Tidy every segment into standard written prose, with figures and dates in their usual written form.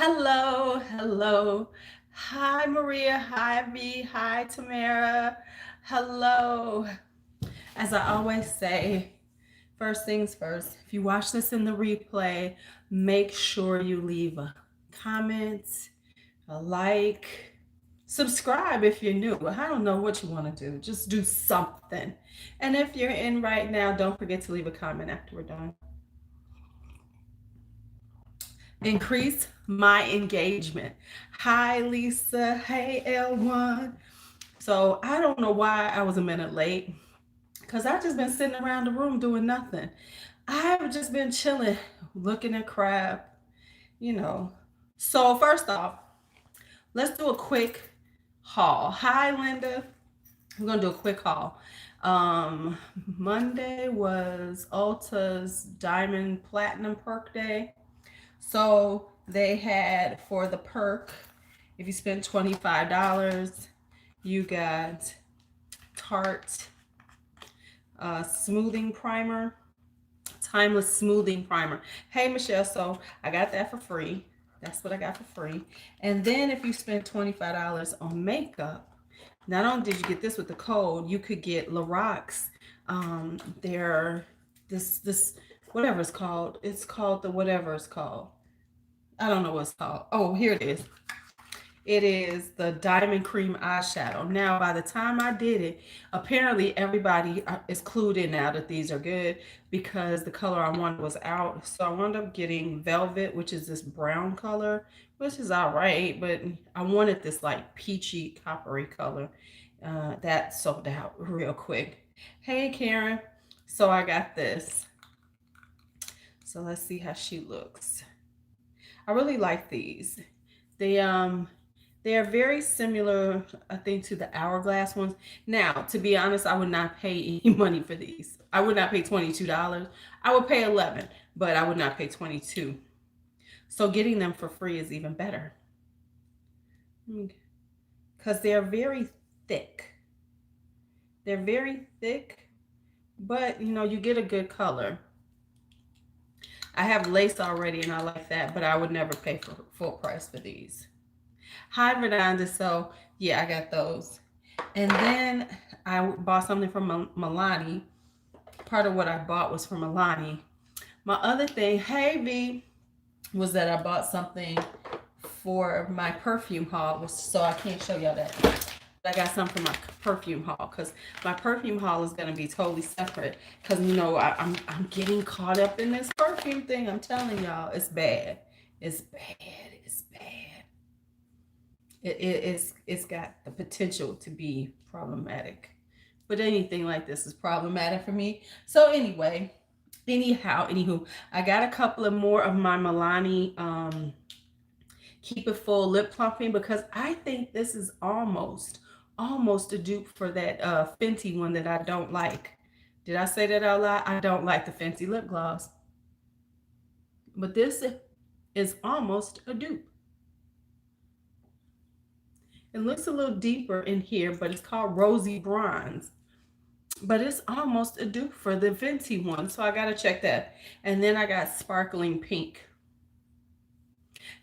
Hello, hello. Hi, Maria. Hi, V. Hi, Tamara. Hello. As I always say, first things first, if you watch this in the replay, make sure you leave a comment, a like, subscribe if you're new. I don't know what you want to do. Just do something. And if you're in right now, don't forget to leave a comment after we're done. Increase my engagement. Hi, Lisa. Hey, L1. So I don't know why I was a minute late because I've just been sitting around the room doing nothing. I've just been chilling, looking at crap, you know. So, first off, let's do a quick haul. Hi, Linda. We're going to do a quick haul. Monday was Ulta's Diamond Platinum Perk Day. So they had for the perk, if you spend $25, you got Tarte smoothing primer, timeless smoothing primer. Hey Michelle, so I got that for free. That's what I got for free. And then if you spend $25 on makeup, not only did you get this with the code, you could get Lorax. Their this whatever it's called. It's called the whatever it's called. I don't know what it's called. Oh, here it is. It is the Diamond Cream Eyeshadow. Now, by the time I did it, apparently everybody is clued in now that these are good because the color I wanted was out. So I wound up getting Velvet, which is this brown color, which is all right, but I wanted this like peachy coppery color. That sold out real quick. Hey, Karen. So I got this. So let's see how she looks. I really like these. They are very similar, I think, to the Hourglass ones. Now, to be honest, I would not pay any money for these. I would not pay $22. I would pay 11, but I would not pay 22. So getting them for free is even better. Because they're very thick. They're very thick, but you get a good color. I have lace already and I like that, but I would never pay for full price for these. Hi, Renanda. So, yeah, I got those. And then I bought something from Milani. Part of what I bought was from Milani. My other thing, hey, V, was that I bought something for my perfume haul. So I can't show y'all that. I got some for my perfume haul because my perfume haul is going to be totally separate because, I'm getting caught up in this perfume thing. I'm telling y'all, it's bad. It's bad. It's bad. It's got the potential to be problematic, but anything like this is problematic for me. So anywho, I got a couple of more of my Milani Keep It Full lip plumping because I think this is almost a dupe for that Fenty one that I don't like. Did I say that out loud? I don't like the Fenty lip gloss, but this is almost a dupe. It looks a little deeper in here, but it's called Rosy Bronze. But it's almost a dupe for the Fenty one, so I gotta check that. And then I got Sparkling Pink.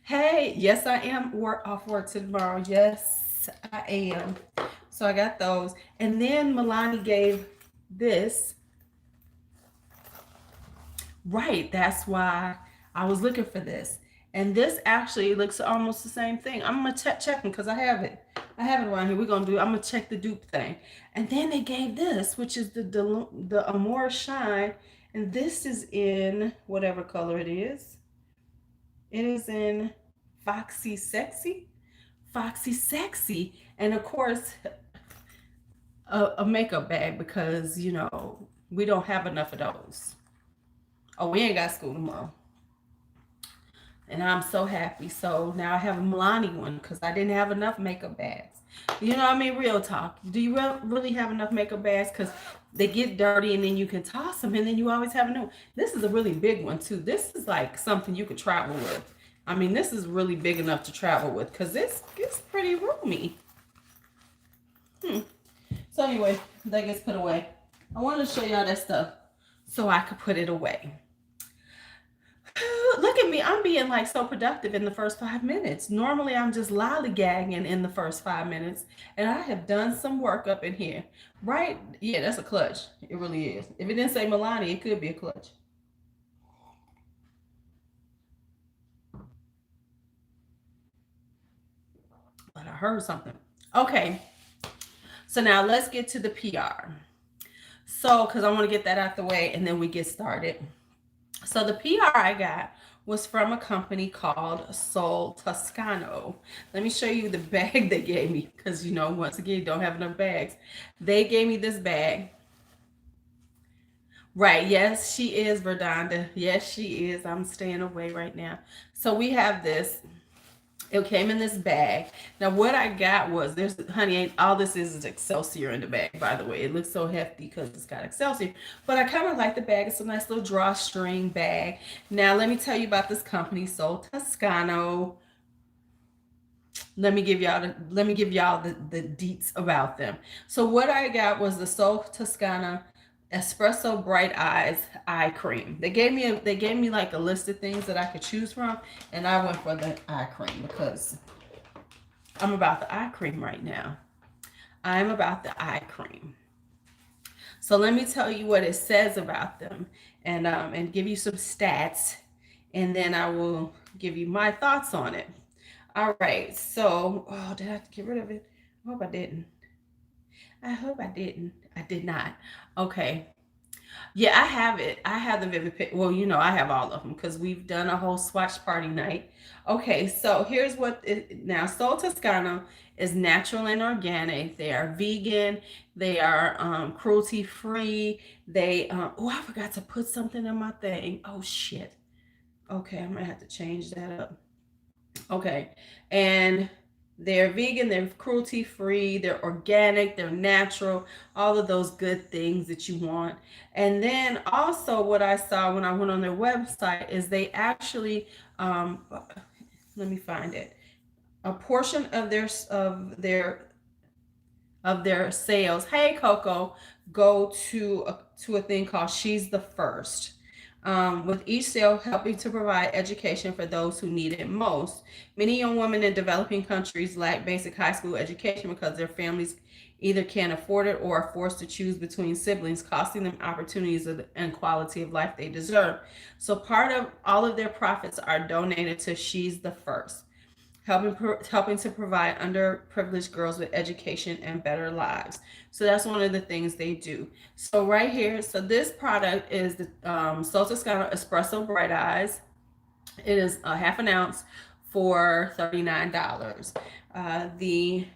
Hey, yes, I am off work tomorrow. Yes, I am. So I got those. And then Milani gave this. Right, that's why I was looking for this. And this actually looks almost the same thing. I'm gonna check them because I have it. I have it around here. I'm gonna check the dupe thing. And then they gave this, which is the Amore Shine. And this is in whatever color it is. It is in Foxy Sexy. Foxy Sexy. And of course, a makeup bag because, we don't have enough of those. Oh, we ain't got school tomorrow. And I'm so happy. So now I have a Milani one because I didn't have enough makeup bags. Real talk. Do you really have enough makeup bags? Because they get dirty and then you can toss them and then you always have a new. This is a really big one too. This is like something you could travel with. This is really big enough to travel with because it's pretty roomy. So anyway, that gets put away. I wanted to show y'all that stuff so I could put it away. Look at me. I'm being like so productive in the first 5 minutes. Normally, I'm just lollygagging in the first 5 minutes, and I have done some work up in here. Right? Yeah, that's a clutch. It really is. If it didn't say Milani, it could be a clutch. But I heard something. Okay, so now let's get to the PR. So, because I want to get that out the way and then we get started. So, the PR I got was from a company called Sol Toscano. Let me show you the bag they gave me because, you know, once again, don't have enough bags. They gave me this bag. Right. Yes, she is, Verdonda. Yes, she is. I'm staying away right now. So, we have this. It came in this bag. Now, what I got was there's, honey, all this is Excelsior in the bag, by the way. It looks so hefty because it's got Excelsior. But I kind of like the bag. It's a nice little drawstring bag. Now, let me tell you about this company, Sol Toscano. Let me give y'all the deets about them. So what I got was the Sol Toscana Espresso Bright Eyes eye cream. They gave me like a list of things that I could choose from, and I went for the eye cream because I'm about the eye cream right now. I'm about the eye cream. So let me tell you what it says about them, and give you some stats, and then I will give you my thoughts on it. All right. So, oh, did I have to get rid of it? I hope I didn't. I hope I didn't. I did not. Okay. Yeah, I have it. I have the Vivid Pic. Well, you know, I have all of them because we've done a whole swatch party night. Okay, so here's what now. Sol Toscano is natural and organic. They are vegan. They are cruelty free. They oh, I forgot to put something in my thing. Oh shit. Okay, I'm gonna have to change that up. Okay. And they're vegan, they're cruelty free, they're organic, they're natural, all of those good things that you want. And then also, what I saw when I went on their website is they actually, let me find it. A portion of their sales, hey Coco, go to a thing called She's the First. With each sale helping to provide education for those who need it most. Many young women in developing countries lack basic high school education because their families either can't afford it or are forced to choose between siblings, costing them opportunities and quality of life they deserve. So part of all of their profits are donated to She's the First, helping to provide underprivileged girls with education and better lives. So that's one of the things they do. So right here, so this product is the Sol Toscano Espresso Bright Eyes. It is a half an ounce for $39. The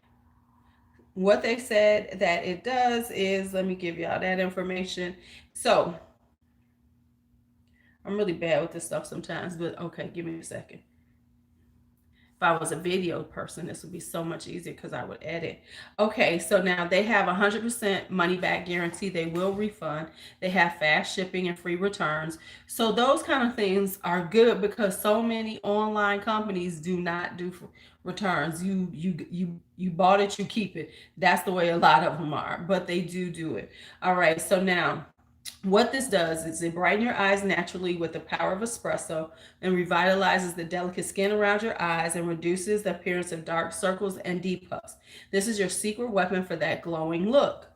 what they said that it does is, let me give y'all that information. So I'm really bad with this stuff sometimes, but okay, give me a second. If I was a video person, this would be so much easier because I would edit. Okay, so now they have 100% money back guarantee. They will refund. They have fast shipping and free returns. So those kind of things are good because so many online companies do not do returns. You bought it, you keep it. That's the way a lot of them are, but they do it. All right, so now what this does is it brightens your eyes naturally with the power of espresso and revitalizes the delicate skin around your eyes and reduces the appearance of dark circles and deep puffs. This is your secret weapon for that glowing look.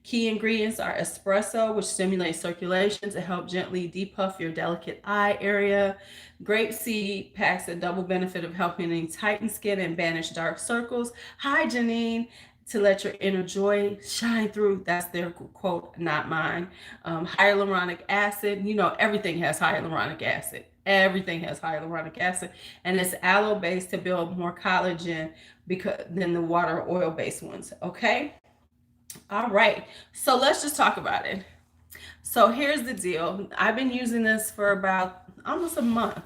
Key ingredients are espresso, which stimulates circulation to help gently depuff your delicate eye area. Grapeseed packs a double benefit of helping tighten skin and banish dark circles. Hi, Janine, to let your inner joy shine through. That's their quote, not mine. Hyaluronic acid. You know, everything has hyaluronic acid. Everything has hyaluronic acid, and it's aloe based to build more collagen because than the water oil based ones. Okay. All right. So let's just talk about it. So here's the deal. I've been using this for about almost a month.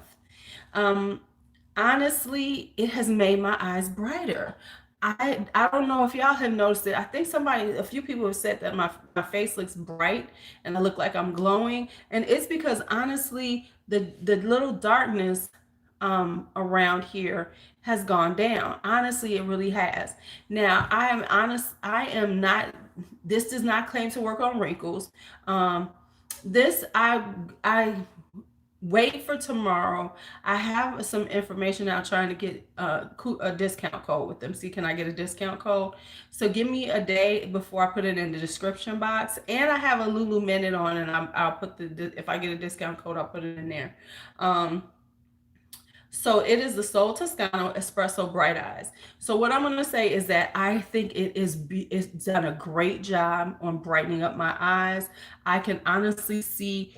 Um, Honestly, it has made my eyes brighter. I don't know if y'all have noticed it. I think a few people have said that my face looks bright and I look like I'm glowing. And it's because honestly, the little darkness around here has gone down. Honestly, it really has. Now, I am honest, I am not, this does not claim to work on wrinkles. This I wait for tomorrow. I have some information now trying to get a discount code with them. See, can I get a discount code? So give me a day before I put it in the description box. And I have a Lulu Minute on, and I'll put if I get a discount code, I'll put it in there. Um, so it is the Sol Toscano Espresso Bright Eyes. So what I'm going to say is that I think it's done a great job on brightening up my eyes. I can honestly see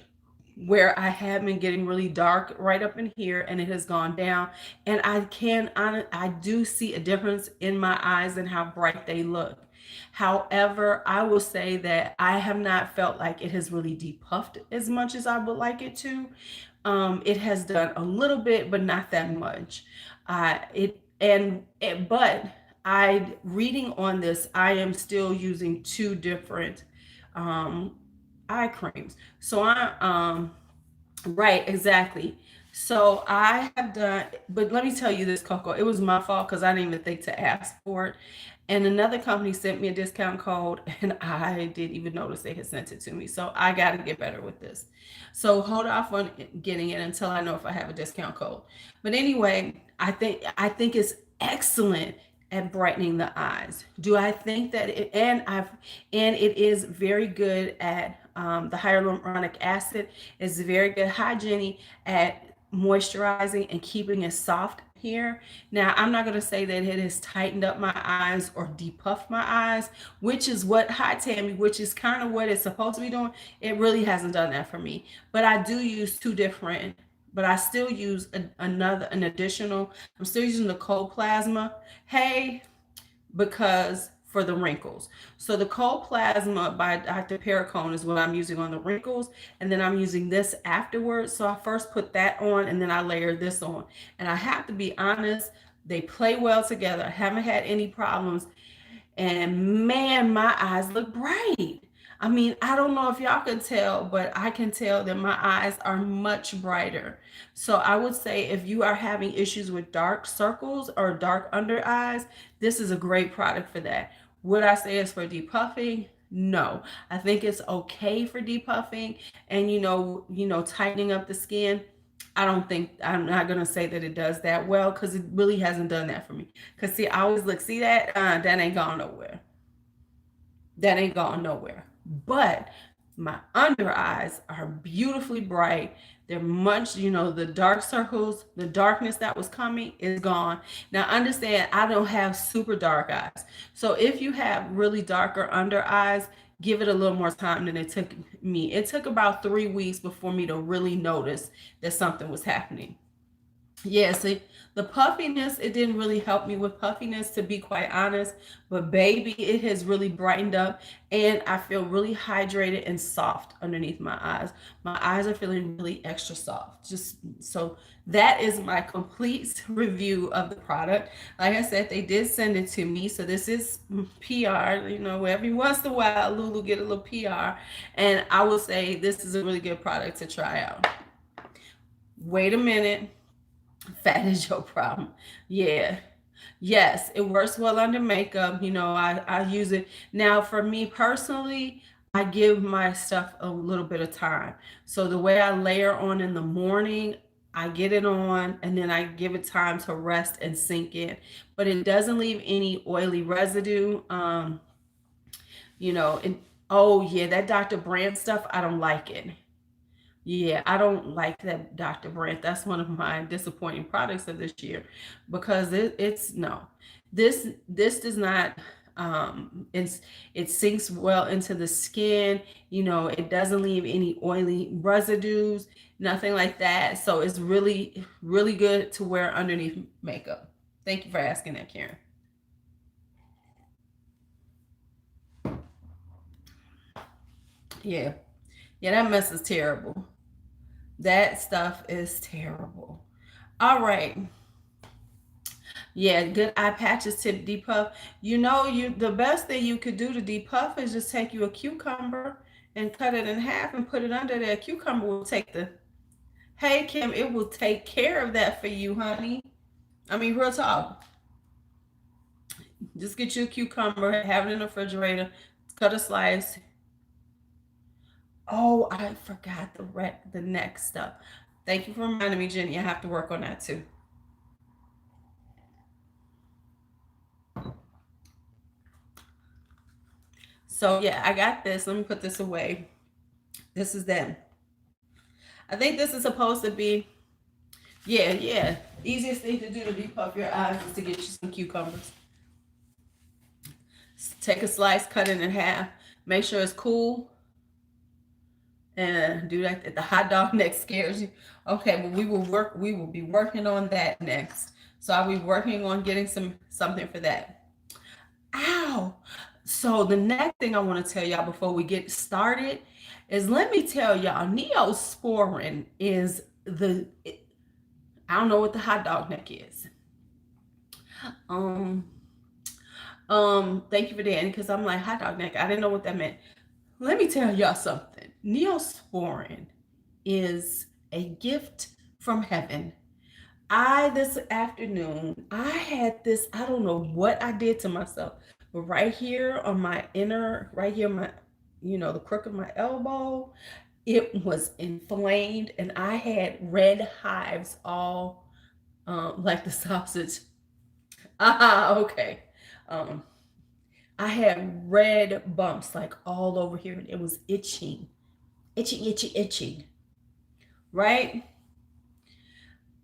where I have been getting really dark right up in here, and it has gone down. And I do see a difference in my eyes and how bright they look. However, I will say that I have not felt like it has really depuffed as much as I would like it to. It has done a little bit, but not that much. But I reading on this, I am still using two different um, eye creams. So right, exactly. So I have done, but let me tell you this, Coco, it was my fault because I didn't even think to ask for it. And another company sent me a discount code, and I didn't even notice they had sent it to me. So I got to get better with this. So hold off on getting it until I know if I have a discount code. But anyway, I think it's excellent at brightening the eyes. Do I think that and it is very good at the hyaluronic acid is very good hygiene at moisturizing and keeping it soft here. Now, I'm not going to say that it has tightened up my eyes or depuffed my eyes, which is what, hi Tammy, which is kind of what it's supposed to be doing. It really hasn't done that for me. But I do use two different, but I still use an additional, I'm still using the cold plasma. Hey, because for the wrinkles. So the cold plasma by Dr. Perricone is what I'm using on the wrinkles, and then I'm using this afterwards. So I first put that on, and then I layer this on. And I have to be honest, they play well together. I haven't had any problems. And man, my eyes look bright. I mean, I don't know if y'all can tell, but I can tell that my eyes are much brighter. So I would say if you are having issues with dark circles or dark under eyes, this is a great product for that. Would I say it's for depuffing? No. I think it's okay for depuffing and tightening up the skin. I'm not gonna say that it does that well because it really hasn't done that for me. Cause see, I always look, see that ain't gone nowhere. That ain't gone nowhere. But my under eyes are beautifully bright. They're much, the dark circles, the darkness that was coming is gone. Now understand, I don't have super dark eyes. So if you have really darker under eyes, give it a little more time than it took me. It took about 3 weeks before me to really notice that something was happening. Yeah, see, the puffiness, it didn't really help me with puffiness, to be quite honest. But baby, it has really brightened up, and I feel really hydrated and soft underneath my eyes. My eyes are feeling really extra soft. Just so that is my complete review of the product. Like I said, they did send it to me, so this is PR. Every once in a while, Lulu get a little PR, and I will say this is a really good product to try out. Wait a minute. Fat is your problem. Yeah. Yes, it works well under makeup. I use it. Now, for me personally, I give my stuff a little bit of time. So the way I layer on in the morning, I get it on and then I give it time to rest and sink in. But it doesn't leave any oily residue. Oh yeah, that Dr. Brand stuff, I don't like it. Yeah, I don't like that Dr. Brandt. That's one of my disappointing products of this year because it's no. This does not it sinks well into the skin. It doesn't leave any oily residues, nothing like that. So it's really, really good to wear underneath makeup. Thank you for asking that, Karen. Yeah. Yeah, that mess is terrible. That stuff is terrible. All right. Yeah, good eye patches to depuff. The best thing you could do to depuff is just take you a cucumber and cut it in half and put it under there. Cucumber will take the Hey Kim, it will take care of that for you, honey. I mean, real talk. Just get you a cucumber, have it in the refrigerator, cut a slice. Oh, I forgot the next stuff. Thank you for reminding me, Jenny. I have to work on that too. So yeah, I got this. Let me put this away. This is them. I think this is supposed to be, yeah, yeah. Easiest thing to do to depuff your eyes is to get you some cucumbers. Take a slice, cut it in half. Make sure it's cool. And do that. The hot dog neck scares you. Okay, well we will be working on that next. So I'll be working on getting something for that. Ow. So the next thing I want to tell y'all before we get started is, let me tell y'all, Neosporin is I don't know what the hot dog neck is. Thank you for Danny, because I'm like, hot dog neck. I didn't know what that meant. Let me tell y'all something. Neosporin is a gift from heaven. This afternoon, I had this, I don't know what I did to myself, but right here on my inner, right here, my, the crook of my elbow, it was inflamed and I had red hives all like the sausage. Okay. I had red bumps like all over here and it was itching, itching. Right?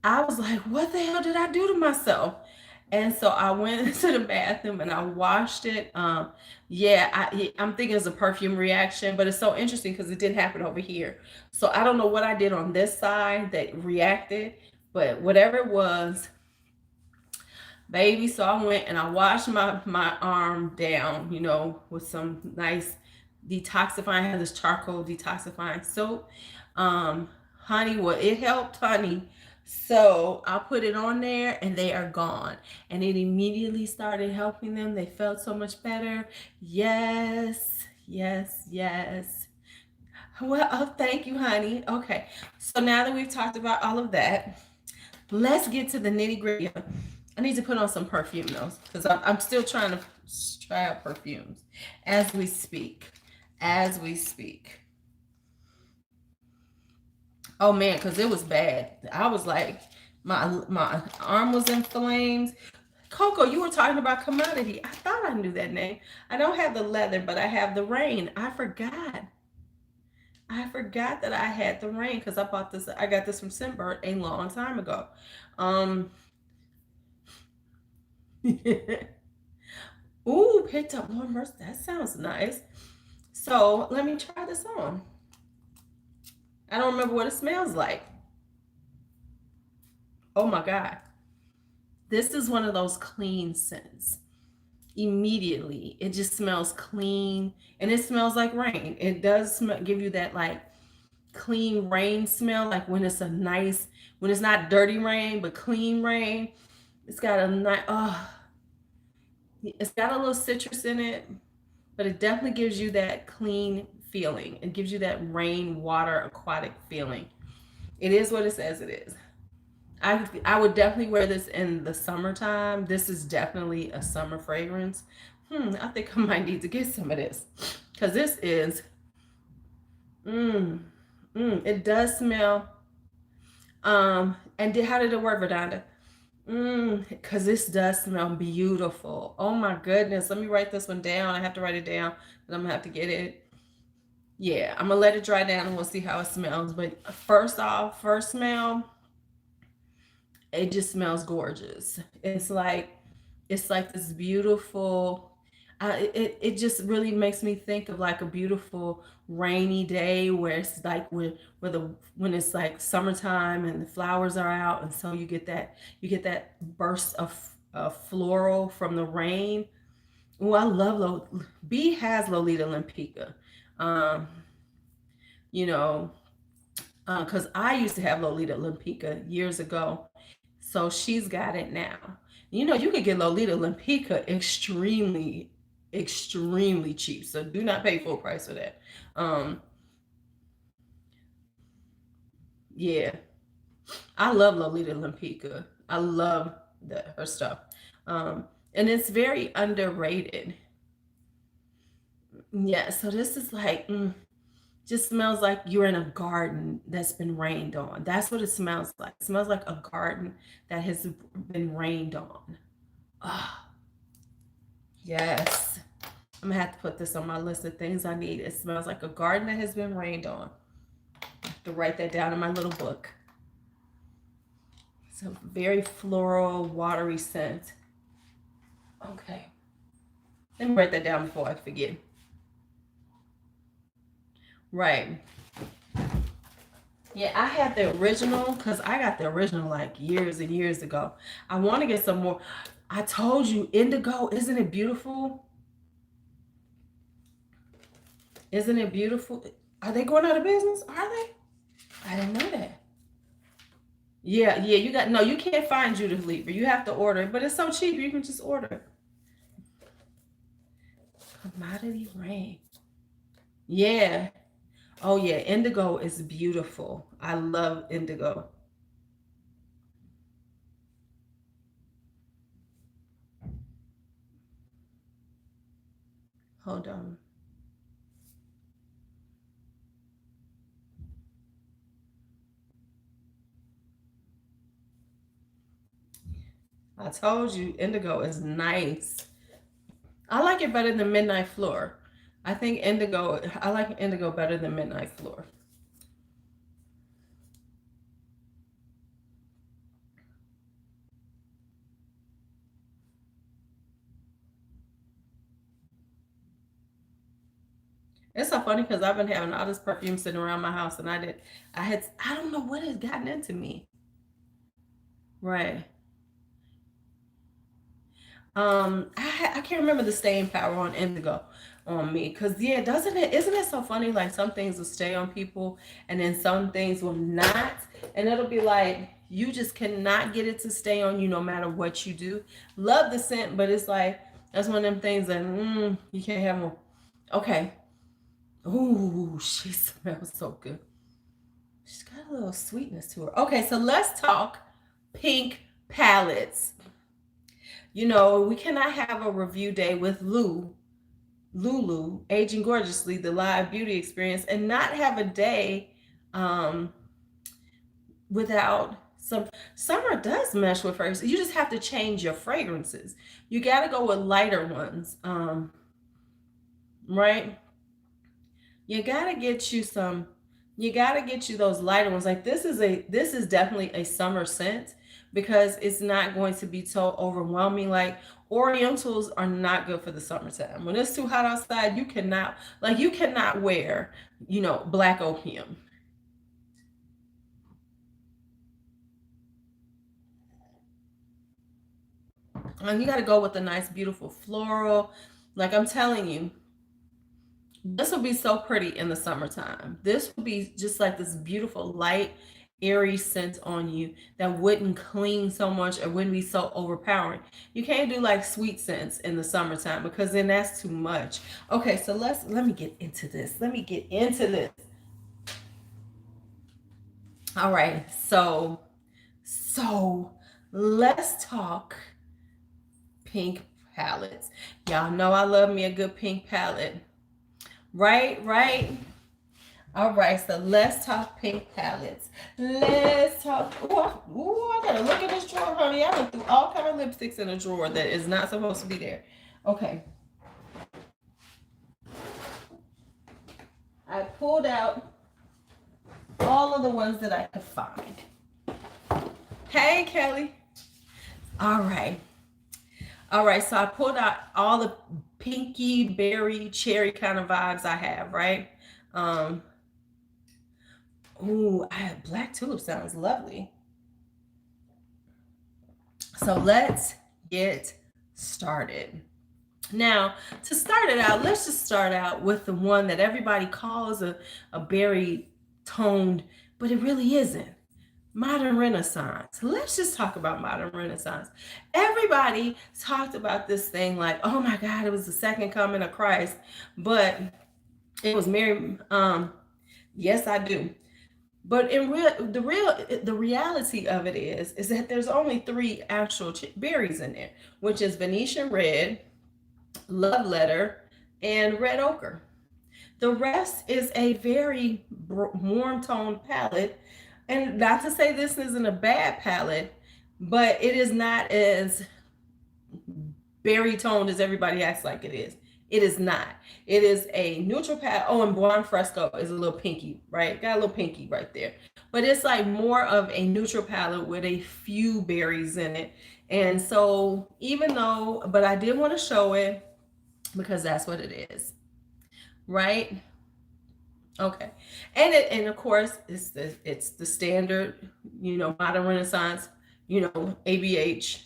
I was like, what the hell did I do to myself? And so I went into the bathroom and I washed it. Yeah, I'm thinking it's a perfume reaction, but it's so interesting because it didn't happen over here. So I don't know what I did on this side that reacted, but whatever it was, baby. So I went and I washed my arm down, with some nice detoxifying. I had this charcoal detoxifying soap. Honey, well, it helped, honey. So I put it on there and they are gone. And it immediately started helping them. They felt so much better. Yes, yes, yes. Well, oh, thank you, honey. Okay. So now that we've talked about all of that, let's get to the nitty gritty. I need to put on some perfume though, because I'm still trying to try out perfumes as we speak. As we speak. Oh man, because it was bad. I was like, my arm was in flames. Coco, you were talking about commodity. I thought I knew that name. I don't have the leather, but I have the rain. I forgot that I had the rain because I got this from Scentbird a long time ago. Ooh, picked up Lord Mercy. That sounds nice. So let me try this on. I don't remember what it smells like. Oh my God. This is one of those clean scents. Immediately, it just smells clean and it smells like rain. It does give you that like clean rain smell, like when it's when it's not dirty rain, but clean rain. It's got a nice, it's got a little citrus in it, but it definitely gives you that clean feeling. It gives you that rain, water, aquatic feeling. It is what it says it is. I would definitely wear this in the summertime. This is definitely a summer fragrance. I think I might need to get some of this because this is, it does smell. And how did it work, Verdanda? Because this does smell beautiful. Oh my goodness. Let me write this one down. I have to write it down, and I'm gonna have to get it. Yeah, I'm gonna let it dry down and we'll see how it smells. But first smell, it just smells gorgeous. It's like this beautiful. It just really makes me think of like a beautiful rainy day where it's like when it's like summertime and the flowers are out, and so you get that burst of floral from the rain. Oh, I love B has Lolita Limpica. You know, because I used to have Lolita Limpica years ago. So she's got it now. You can get Lolita Limpica extremely, extremely cheap. So do not pay full price for that. Yeah, I love Lolita Limpica. I love her stuff. And it's very underrated. Yeah, so this is like, Just smells like you're in a garden that's been rained on. That's what it smells like. It smells like a garden that has been rained on. Oh, yes. I'm gonna have to put this on my list of things I need. It smells like a garden that has been rained on. I have to write that down in my little book. It's a very floral, watery scent. Okay. Let me write that down before I forget. Right. Yeah, I had the original because I got the original like years and years ago. I want to get some more. I told you, indigo, isn't it beautiful? Isn't it beautiful? Are they going out of business? Are they? I didn't know that. Yeah, you got, no, you can't find Judith Lieber. You have to order it, but it's so cheap, you can just order it. Commodity rain. Yeah. Oh yeah, indigo is beautiful. I love indigo. Hold on. I told you indigo is nice. I like it better than Midnight Floor. I like indigo better than Midnight Floor. It's so funny because I've been having all this perfume sitting around my house and I don't know what has gotten into me. Right. I can't remember the staying power on indigo on me because yeah, doesn't it? Isn't it so funny? Like some things will stay on people, and then some things will not, and it'll be like you just cannot get it to stay on you no matter what you do. Love the scent, but it's like that's one of them things that you can't have more. Okay. Ooh, she smells so good. She's got a little sweetness to her. Okay, so let's talk pink palettes. You know, we cannot have a review day with Lulu, Aging Gorgeously, the live beauty experience, and not have a day um, without some. Summer does mesh with her. So you just have to change your fragrances. You got to go with lighter ones, right? You got to get you some. You got to get you those lighter ones. Like this is definitely a summer scent because it's not going to be so overwhelming. Like Orientals are not good for the summertime. When it's too hot outside, you cannot wear, black opium. And you got to go with a nice, beautiful floral. Like I'm telling you, this will be so pretty in the summertime. This will be just like this beautiful, light, airy scent on you that wouldn't cling so much or wouldn't be so overpowering. You can't do like sweet scents in the summertime because then that's too much. Okay, so let me get into this. Let me get into this. All right, so let's talk pink palettes. Y'all know I love me a good pink palette. Right. All right, so let's talk pink palettes. Let's talk. I gotta look at this drawer, honey. I went through all kind of lipsticks in a drawer that is not supposed to be there. Okay. I pulled out all of the ones that I could find. Hey, Kelly. All right. So I pulled out all the pinky, berry, cherry kind of vibes I have, right? Ooh, I have black tulip sounds lovely. So let's get started. Now, to start it out, let's just start out with the one that everybody calls a berry toned, but it really isn't. Modern Renaissance. Let's just talk about Modern Renaissance. Everybody talked about this thing like, oh my God, it was the second coming of Christ, but it was Mary. Yes, I do. But the reality of it is that there's only three actual berries in there, which is Venetian red, love letter, and red ochre. The rest is a very warm toned palette. And not to say this isn't a bad palette, but it is not as berry toned as everybody acts like it is. It is not. It is a neutral palette. Oh, and Blonde Fresco is a little pinky, right? Got a little pinky right there. But it's like more of a neutral palette with a few berries in it. And so even though, but I did want to show it because that's what it is, right? Okay. And of course it's the standard, modern renaissance, ABH.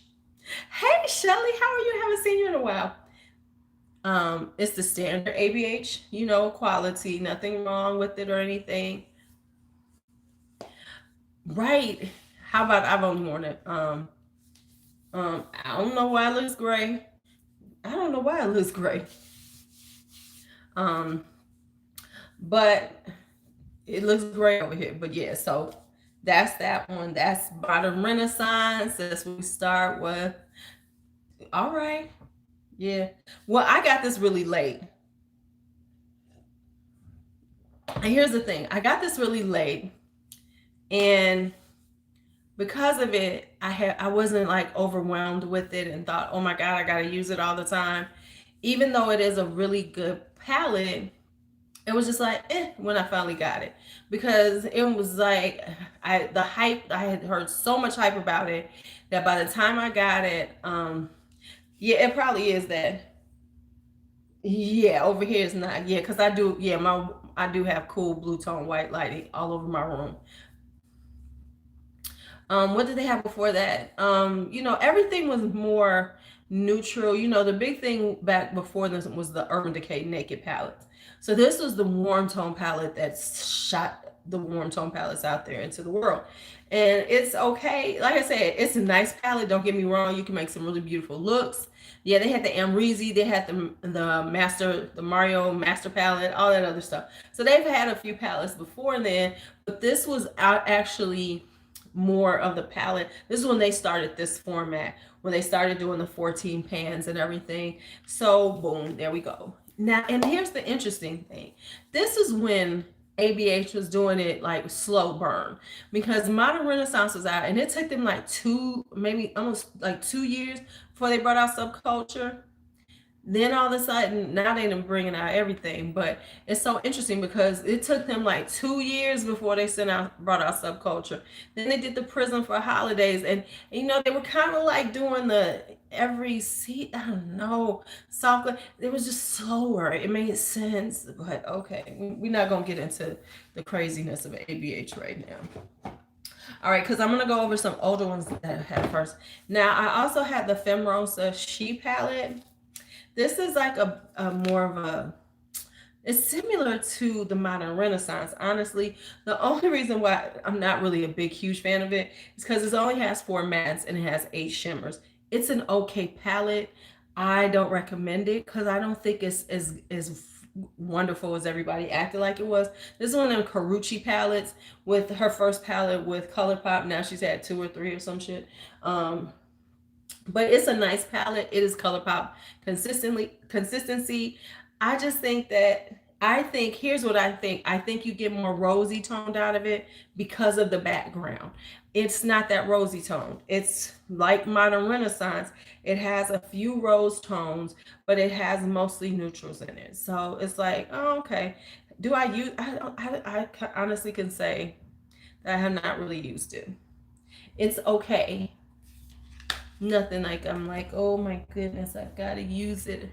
Hey Shelly, how are you? Haven't seen you in a while. It's the standard ABH, quality, nothing wrong with it or anything. Right. How about I've only worn it? I don't know why it looks gray. I don't know why it looks gray. But it looks great over here. But yeah, so that's that one. That's Modern Renaissance. That's what we start with. All right. Yeah. Well, I got this really late. And here's the thing. I got this really late. And because of it, I wasn't like overwhelmed with it and thought, oh my God, I gotta use it all the time. Even though it is a really good palette, it was just like, when I finally got it. Because it was like, the hype, I had heard so much hype about it that by the time I got it, yeah, it probably is that. Yeah, over here is not. Yeah, because I do, I do have cool blue tone white lighting all over my room. What did they have before that? Everything was more neutral. The big thing back before this was the Urban Decay Naked palettes. So this was the warm tone palette that shot the warm tone palettes out there into the world. And it's okay. Like I said, it's a nice palette. Don't get me wrong. You can make some really beautiful looks. Yeah, they had the Amrezy, they had the Mario Master palette, all that other stuff. So they've had a few palettes before then, but this was actually more of the palette. This is when they started this format, when they started doing the 14 pans and everything. So boom, there we go. Now, and here's the interesting thing. This is when ABH was doing it like slow burn, because Modern Renaissance was out and it took them like maybe almost like 2 years before they brought out Subculture. Then all of a sudden, now they're bringing out everything. But it's so interesting because it took them like 2 years before they brought out Subculture. Then they did the Prism for holidays, and they were kind of like doing the every seat. I don't know, soft. It was just slower. It made sense, but okay, we're not gonna get into the craziness of ABH right now. All right, because I'm going to go over some older ones that I had first. Now, I also had the Femrosa She palette. This is like a more of a, it's similar to the Modern Renaissance. Honestly, the only reason why I'm not really a big, huge fan of it is because it only has 4 mattes and it has 8 shimmers. It's an okay palette. I don't recommend it because I don't think it's as wonderful as everybody acted like it was. This is one of them Carucci palettes, with her first palette with ColourPop. Now she's had 2 or 3 or some shit. But it's a nice palette. It is ColourPop consistency. I just think that, here's what I think. I think you get more rosy toned out of it because of the background. It's not that rosy tone. It's like Modern Renaissance. It has a few rose tones, but it has mostly neutrals in it. So it's like, oh, okay. Do I use, I honestly can say that I have not really used it. It's okay. Nothing like I'm like, oh my goodness, I gotta use it.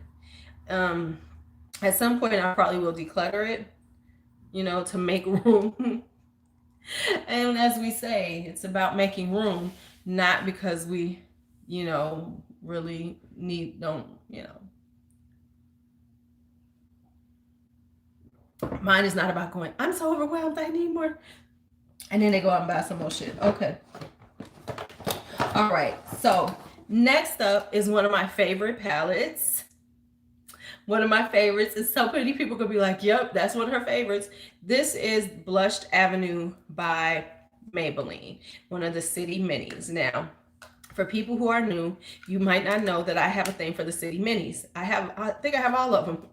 At some point I probably will declutter it, to make room. And as we say, it's about making room, not because we, really mine is not about going, I'm so overwhelmed, I need more. And then they go out and buy some more shit. Okay. All right, so next up is one of my favorite palettes. One of my favorites is, so many people could be like, yep, that's one of her favorites. This is Blushed Avenue by Maybelline, one of the City Minis. Now, For people who are new, you might not know that I have a thing for the City Minis. I think I have all of them.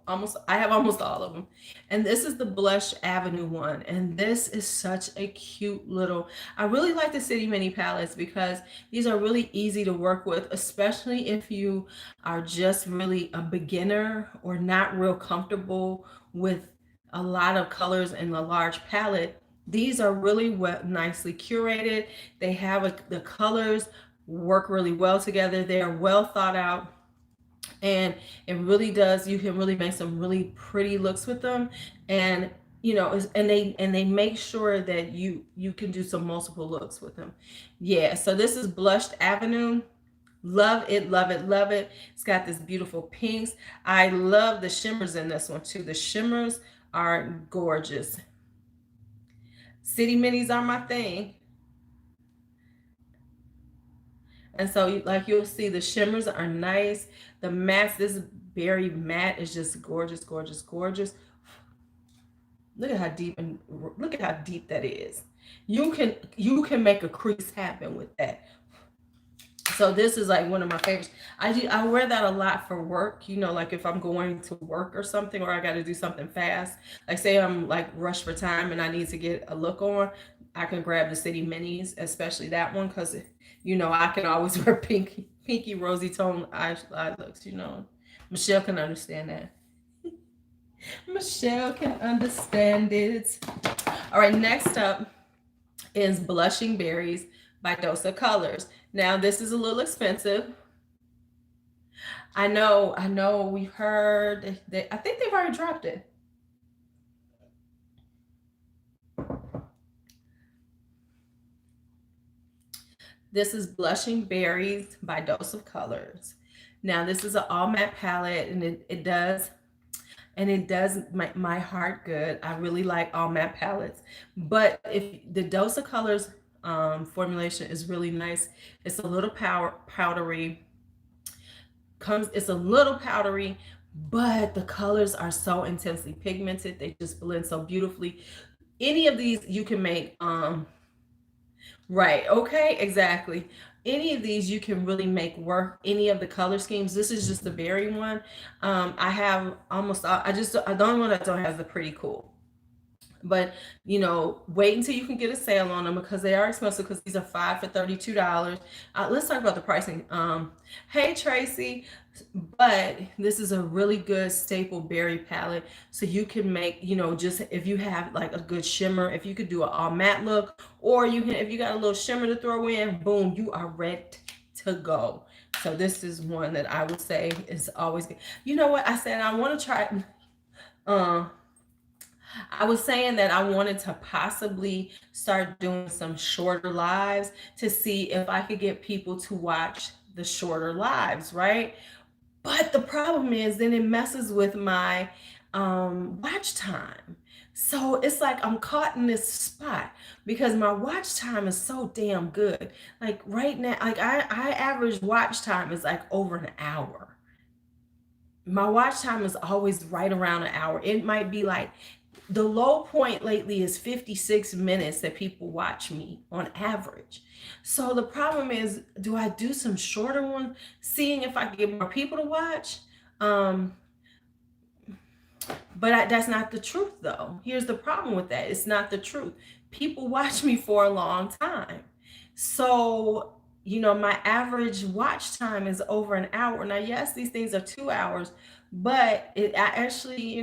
I have almost all of them. And this is the Blush Avenue one. And this is such a cute little, I really like the City Mini palettes because these are really easy to work with, especially if you are just really a beginner or not real comfortable with a lot of colors in a large palette. These are really well, nicely curated. They have the colors work really well together. They are well thought out, and it really does. You can really make some really pretty looks with them, and and they make sure that you can do some multiple looks with them. Yeah. So this is Blushed Avenue. Love it, love it, love it. It's got this beautiful pinks. I love the shimmers in this one too. The shimmers are gorgeous. City Minis are my thing. And so like you'll see the shimmers are nice. The matte, this berry matte is just gorgeous, gorgeous, gorgeous. Look at how deep that is. You can make a crease happen with that. So this is like one of my favorites. I wear that a lot for work, like if I'm going to work or something, or I got to do something fast. Like say I'm like rushed for time and I need to get a look on, I can grab the City Minis, especially that one, because I can always wear pinky rosy tone eye looks. Michelle can understand that. Michelle can understand it. All right, next up is Blushing Berries by Dose of Colors. Now this is a little expensive. I know we've heard that. I think they've already dropped it. This is Blushing Berries by Dose of Colors. Now this is an all matte palette, and it does my heart good. I really like all matte palettes, but if the Dose of Colors formulation is really nice. It's a little powdery. It's a little powdery, but the colors are so intensely pigmented. They just blend so beautifully. Any of these you can make right. Okay, exactly. Any of these you can really make work. Any of the color schemes. This is just the berry one. I have almost all, the only one I don't have is the Pretty Cool. But wait until you can get a sale on them, because they are expensive, because these are 5 for $32. Let's talk about the pricing. Hey Tracy, but this is a really good staple berry palette. So you can make, just if you have like a good shimmer, if you could do an all matte look, or if you got a little shimmer to throw in, boom, you are ready to go. So this is one that I would say is always good. You know what I said? I want to try. I was saying that I wanted to possibly start doing some shorter lives to see if I could get people to watch the shorter lives, right? But the problem is then it messes with my watch time. So it's like I'm caught in this spot because my watch time is so damn good. Like right now, like I average watch time is like over an hour. My watch time is always right around an hour. It might be like the low point lately is 56 minutes that people watch me on average. So the problem is, do I do some shorter ones, seeing if I can get more people to watch? But that's not the truth, though. Here's the problem with that. It's not the truth. People watch me for a long time. So, my average watch time is over an hour. Now, yes, these things are 2 hours, but it actually,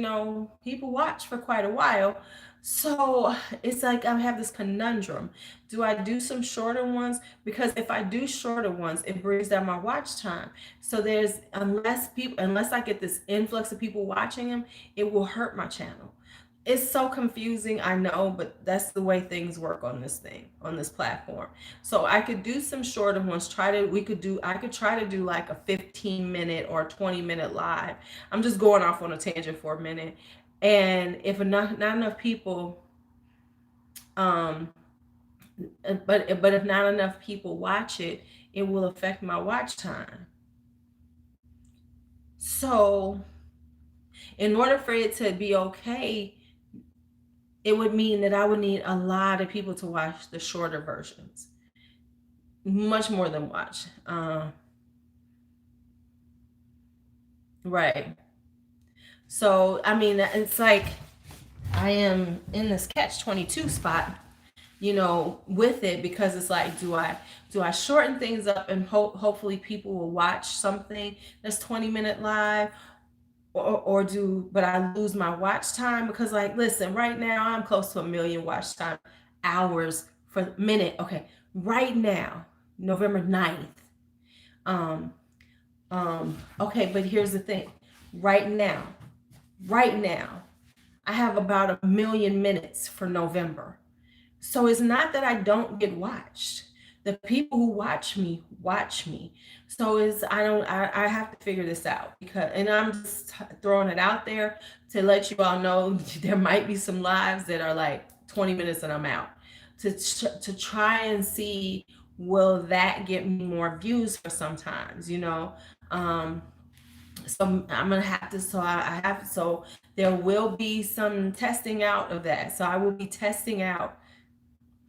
people watch for quite a while. So it's like I have this conundrum. Do I do some shorter ones? Because if I do shorter ones, it brings down my watch time. So unless I get this influx of people watching them, it will hurt my channel. It's so confusing, I know, but that's the way things work on this platform. So I could do some shorter ones. I could try to do like a 15-minute or 20-minute live. I'm just going off on a tangent for a minute. And if not enough people, but if not enough people watch it, it will affect my watch time. So in order for it to be okay, it would mean that I would need a lot of people to watch the shorter versions. much more than watch. Right. So, I mean, it's like I am in this catch-22 spot, with it, because it's like, do I shorten things up and hopefully people will watch something that's 20-minute live, or but I lose my watch time? Because, like, listen, right now I'm close to 1 million watch time hours for minute. Okay, right now, November 9th. Um, okay, but here's the thing. Right now, right now, I have about 1 million minutes for November. So it's not that I don't get watched. The people who watch me watch me. So I have to figure this out, and I'm just throwing it out there to let you all know there might be some lives that are like 20 minutes and I'm out, to try and see, will that get me more views for sometimes. Um, so I'm gonna have to, so there will be some testing out of that. So I will be testing out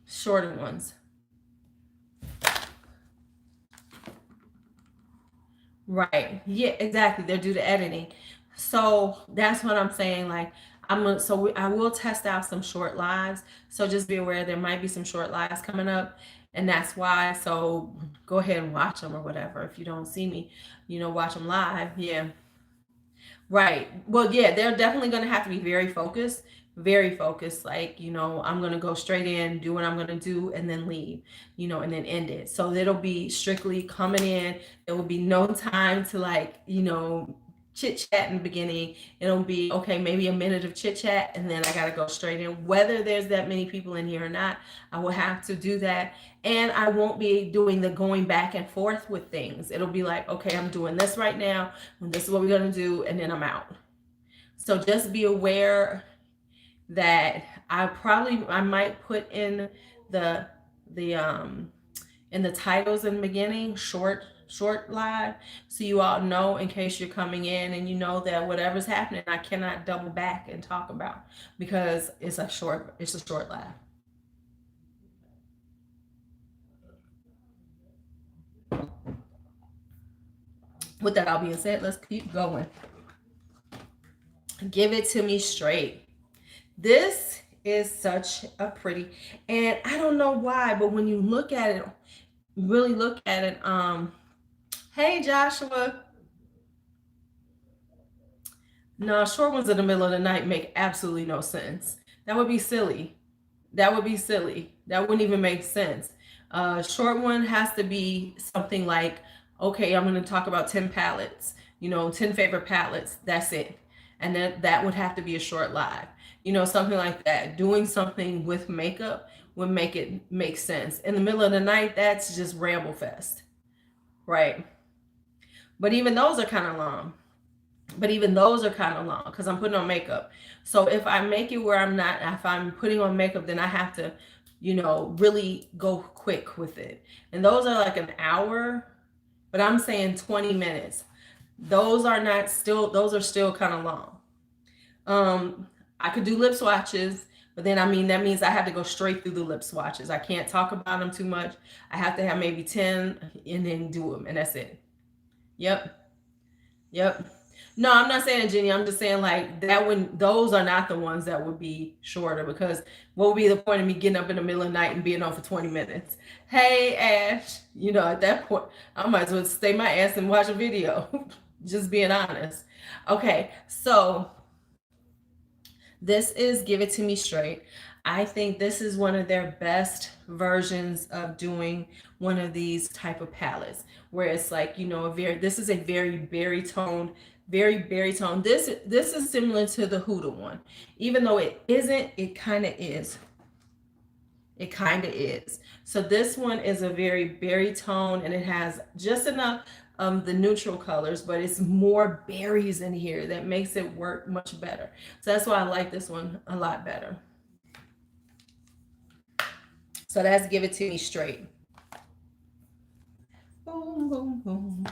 shorter ones. Right. Yeah, exactly. They're due to editing. So that's what I'm saying. Like, I will test out some short lives. So just be aware there might be some short lives coming up. And that's why. So go ahead and watch them or whatever. If you don't see me, watch them live. Yeah. Right. Well, yeah, they're definitely going to have to be very focused, very focused. Like, I'm going to go straight in, do what I'm going to do, and then leave, and then end it. So it'll be strictly coming in. There will be no time to, like, chit chat in the beginning. It'll be, okay, maybe a minute of chit chat, and then I got to go straight in. Whether there's that many people in here or not, I will have to do that. And I won't be doing the going back and forth with things. It'll be like, okay, I'm doing this right now, and this is what we're going to do, and then I'm out. So just be aware that I might put in the in the titles in the beginning, short live, so you all know, in case you're coming in and you know that whatever's happening, I cannot double back and talk about, because it's a short live. With that all being said, let's keep going. Give it to me straight. This is such a pretty, and I don't know why, but when you look at it, really look at it, hey Joshua. No, short ones in the middle of the night make absolutely no sense. That would be silly. That would be silly. That wouldn't even make sense. Short one has to be something like, okay, I'm going to talk about 10 palettes, 10 favorite palettes. That's it. And then that would have to be a short live, something like that. Doing something with makeup would make it make sense. In the middle of the night, that's just ramble fest. Right. But even those are kind of long. Because I'm putting on makeup. So if I make it where if I'm putting on makeup, then I have to, really go quick with it. And those are like an hour, but I'm saying 20 minutes. Those are still kind of long. I could do lip swatches, but then, that means I have to go straight through the lip swatches. I can't talk about them too much. I have to have maybe 10 and then do them, and that's it. Yep. No, I'm not saying, Jenny. I'm just saying, like, that when those are not the ones that would be shorter, because what would be the point of me getting up in the middle of the night and being on for 20 minutes? Hey, Ash, at that point, I might as well stay my ass and watch a video. Just being honest. Okay, so this is Give It To Me Straight. I think this is one of their best versions of doing one of these type of palettes, where it's like, this is a very berry toned, This is similar to the Huda one. Even though it isn't, it kind of is. It kind of is. So this one is a very berry tone, and it has just enough the neutral colors, but it's more berries in here that makes it work much better. So that's why I like this one a lot better. So that's Give It To Me Straight. Boom, boom, boom.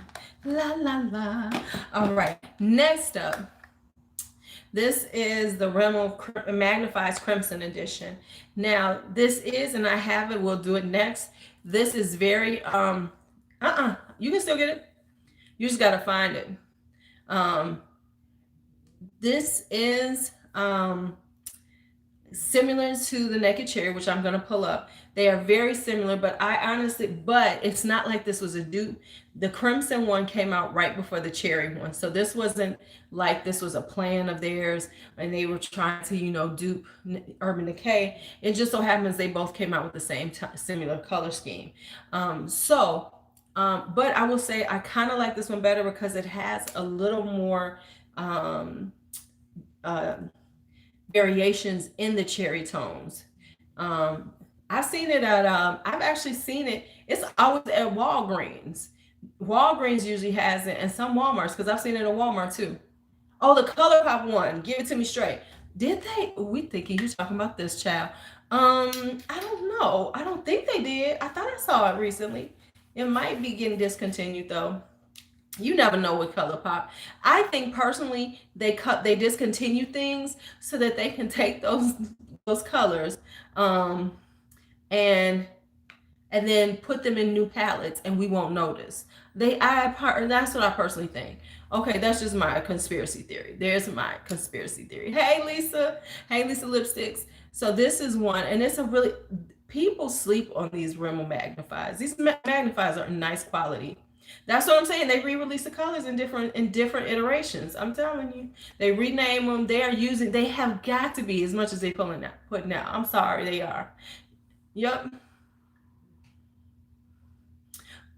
La, la, la. All right. Next up, this is the Rimmel Magnifies Crimson Edition. Now, this is, and I have it, we'll do it next. This is very, you can still get it. You just got to find it. Um, this is, similar to the Naked Cherry, which I'm going to pull up. They are very similar, but but it's not like this was a dupe. The Crimson one came out right before the Cherry one. So this wasn't like this was a plan of theirs and they were trying to, dupe Urban Decay. It just so happens they both came out with the same similar color scheme. But I will say I kind of like this one better because it has a little more, uh, variations in the cherry tones. Um, I've seen it at, I've actually seen it. It's always at Walgreens. Walgreens usually has it, and some Walmarts, because I've seen it at Walmart too. Oh, the Color Pop one. Give it to me straight. Did they? We thinking you talking about this, child. I don't know. I don't think they did. I thought I saw it recently. It might be getting discontinued though. You never know with ColourPop. I think personally they discontinue things so that they can take those colors, um and then put them in new palettes and we won't notice. That's what I personally think. Okay, that's just my conspiracy theory. There's my conspiracy theory. Hey Lisa. Hey Lisa Lipsticks. So this is one, and it's a really, people sleep on these Rimmel magnifiers. These magnifiers are nice quality. That's what I'm saying. They re-release the colors in different iterations. I'm telling you, they rename them. They are using. They have got to be as much as they putting out. I'm sorry, they are. Yep.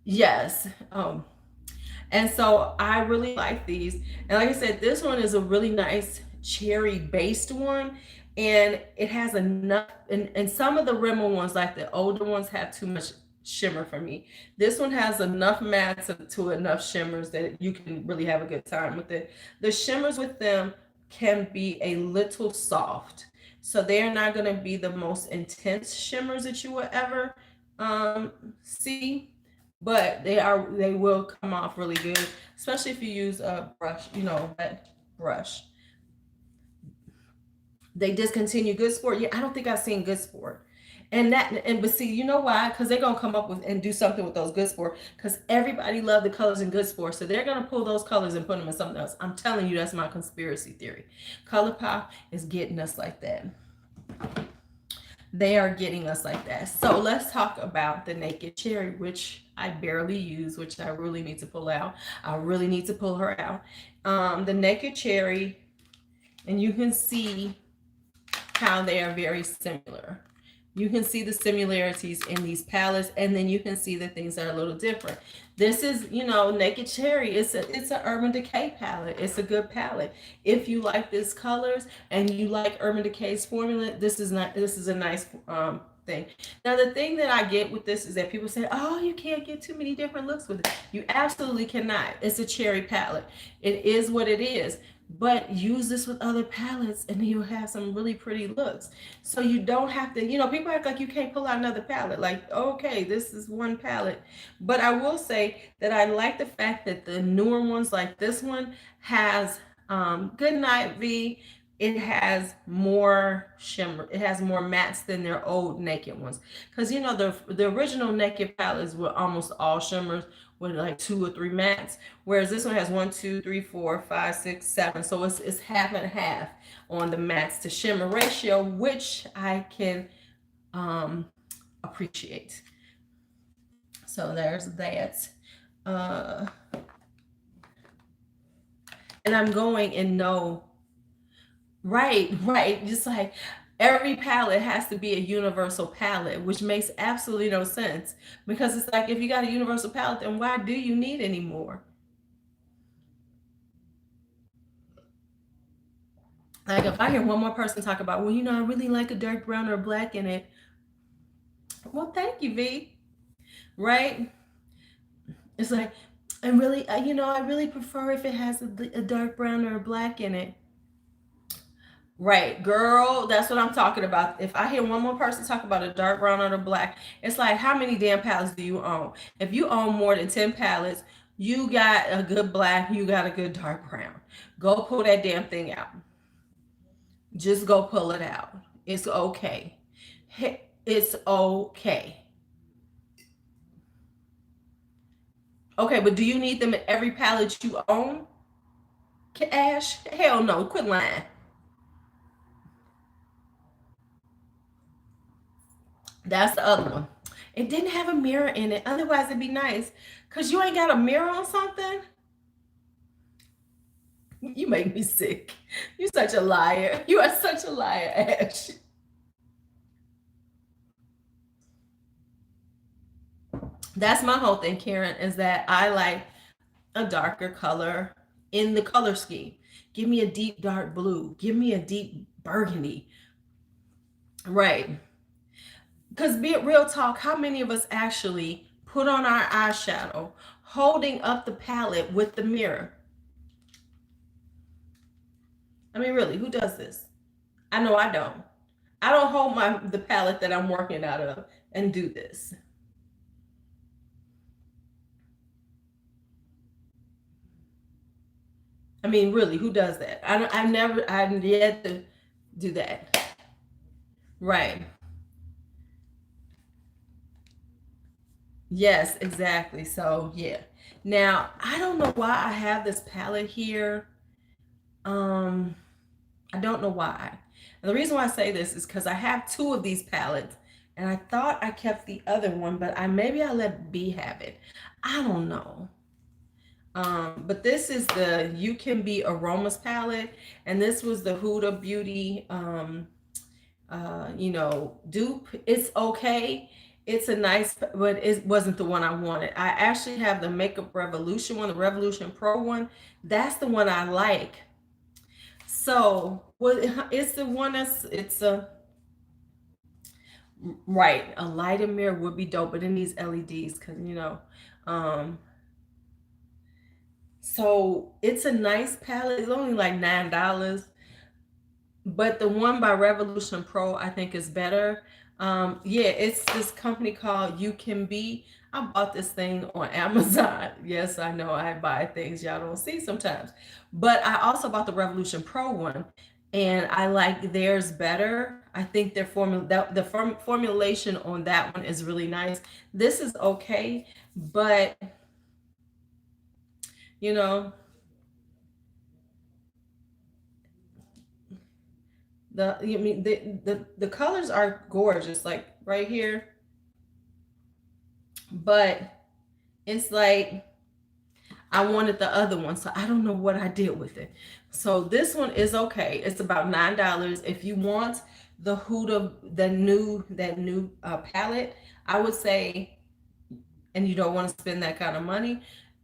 Yes. And so I really like these. And like I said, this one is a really nice cherry based one. And it has enough, and some of the Rimmel ones, like the older ones, have too much shimmer for me. This one has enough matte to enough shimmers that you can really have a good time with it. The shimmers with them can be a little soft. So they're not going to be the most intense shimmers that you will ever see, but they will come off really good, especially if you use a brush, that brush. They discontinue Good Sport. Yeah, I don't think I've seen Good Sport. But see, you know why? Because they're gonna come up with and do something with those Good Sport. Because everybody loved the colors in Good Sport, so they're gonna pull those colors and put them in something else. I'm telling you, that's my conspiracy theory. ColourPop is getting us like that. They are getting us like that. So let's talk about the Naked Cherry, which I barely use, which I really need to pull out. I really need to pull her out. The Naked Cherry, and you can see how they are very similar. You can see the similarities in these palettes, and then you can see the things that are a little different. This is, Naked Cherry. It's an Urban Decay palette. It's a good palette. If you like these colors and you like Urban Decay's formula, this is a nice thing. Now, the thing that I get with this is that people say, "Oh, you can't get too many different looks with it." You absolutely cannot. It's a cherry palette. It is what it is. But use this with other palettes and you'll have some really pretty looks. So you don't have to, people act like you can't pull out another palette. Like, okay, this is one palette. But I will say that I like the fact that the newer ones, like this one, has Good Night V. It has more shimmer. It has more mattes than their old Naked ones. Because, the original Naked palettes were almost all shimmers with like 2 or 3 mattes, whereas this one has 1, 2, 3, 4, 5, 6, 7. So it's half and half on the mattes to shimmer ratio, which I can appreciate. So there's that. And I'm going in no, right. Just like every palette has to be a universal palette, which makes absolutely no sense. Because it's like, if you got a universal palette, then why do you need any more? Like, if I hear one more person talk about, well, I really like a dark brown or black in it. Well, thank you, V. Right? It's like, I really prefer if it has a dark brown or a black in it. Right, girl, that's what I'm talking about. If I hear one more person talk about a dark brown or a black, it's like, how many damn palettes do you own? If you own more than 10 palettes, you got a good black, you got a good dark brown. Go pull that damn thing out. Just go pull it out. It's okay. It's okay. Okay, but do you need them in every palette you own, Ash? Hell no, quit lying. That's the other one. It didn't have a mirror in it. Otherwise, it'd be nice. Because you ain't got a mirror on something? You make me sick. You such a liar. You are such a liar, Ash. That's my whole thing, Karen, is that I like a darker color in the color scheme. Give me a deep dark blue. Give me a deep burgundy. Right. Because be it real talk, how many of us actually put on our eyeshadow holding up the palette with the mirror? I mean, really, who does this? I know I don't. I don't hold the palette that I'm working out of and do this. I mean, really, who does that? I've yet to do that. Right. Yes, exactly. So yeah. Now I don't know why I have this palette here. Um, I don't know why. And the reason why I say this is because I have two of these palettes, and I thought I kept the other one, but maybe I let B have it. I don't know. But this is the You Can Be Aromas palette, and this was the Huda Beauty dupe. It's okay. It's a nice, but it wasn't the one I wanted. I actually have the Makeup Revolution one, the Revolution Pro one. That's the one I like. So, well, it's the one it's a, right, a lighter mirror would be dope, but it needs LEDs because, um, so it's a nice palette. It's only like $9. But the one by Revolution Pro, I think, is better. Yeah, it's this company called You Can Be. I bought this thing on Amazon. Yes, I know I buy things y'all don't see sometimes. But I also bought the Revolution Pro one, and I like theirs better. I think their formulation on that one is really nice. This is okay, but you know, the colors are gorgeous, like right here, but it's like I wanted the other one, so I don't know what I did with it. So this one is okay. It's about $9. If you want the Huda, that new palette, I would say, and you don't want to spend that kind of money,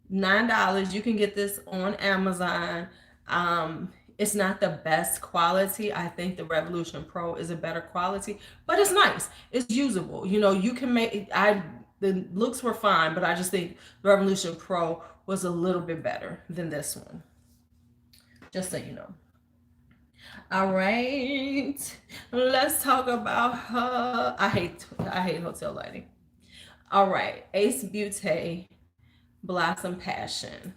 $9. You can get this on Amazon. It's not the best quality. I think the Revolution Pro is a better quality, but it's nice. It's usable. You can make the looks were fine, but I just think the Revolution Pro was a little bit better than this one. Just so you know. All right, let's talk about her. I hate hotel lighting. All right, Ace Beauté Blossom Passion.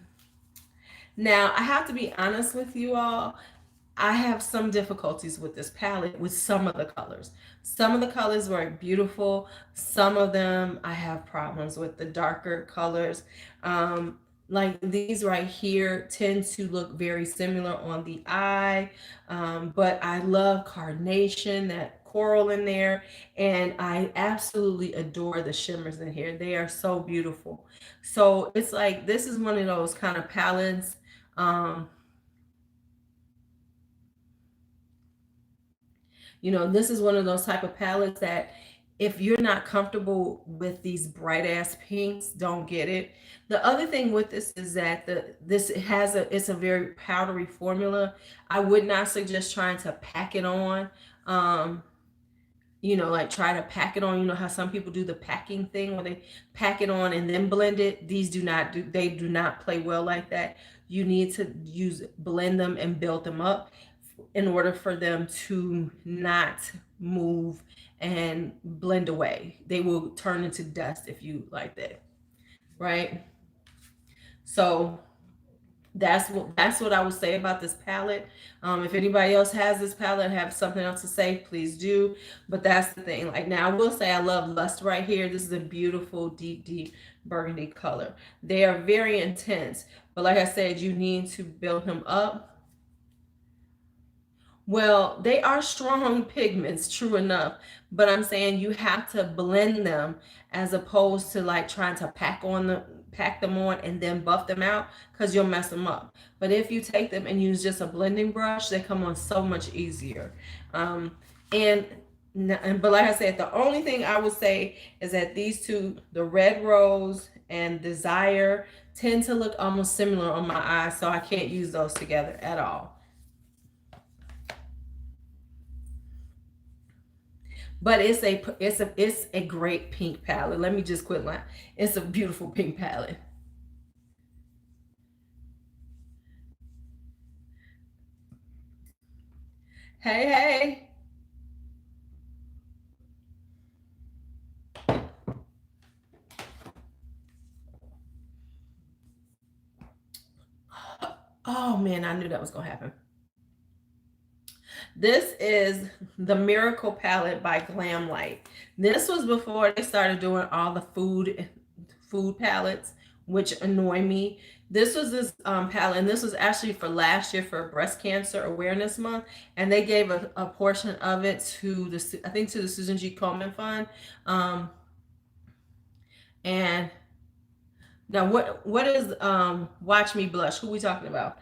Now, I have to be honest with you all. I have some difficulties with this palette with some of the colors. Some of the colors were beautiful. Some of them I have problems with the darker colors. Like these right here tend to look very similar on the eye. But I love Carnation, that coral in there. And I absolutely adore the shimmers in here. They are so beautiful. So it's like, this is one of those kind of palettes. This is one of those type of palettes that if you're not comfortable with these bright ass pinks, don't get it. The other thing with this is that it's a very powdery formula. I would not suggest trying to pack it on. Like try to pack it on. You know how some people do the packing thing where they pack it on and then blend it. They do not play well like that. You need to blend them and build them up in order for them to not move and blend away. They will turn into dust if you like that, right? So That's what I would say about this palette. If anybody else has this palette and have something else to say, please do. But that's the thing. Like, now I will say I love Lust right here. This is a beautiful deep burgundy color. They are very intense, but like I said, you need to build him up. Well, they are strong pigments, true enough, but I'm saying you have to blend them as opposed to like trying to pack them on and then buff them out, because you'll mess them up. But if you take them and use just a blending brush, they come on so much easier. Um, and but like I said, the only thing I would say is that these two, the Red Rose and Desire, tend to look almost similar on my eyes, so I can't use those together at all. But it's a great pink palette. Let me just quit lying. It's a beautiful pink palette. Hey, hey. Oh man, I knew that was gonna happen. This is the Miracle palette by Glamlight. This was before they started doing all the food palettes, which annoy me. This was this palette, and this was actually for last year for Breast Cancer Awareness Month, and they gave a portion of it to I think to the Susan G. Komen Fund. And now what is Watch Me Blush? Who we talking about?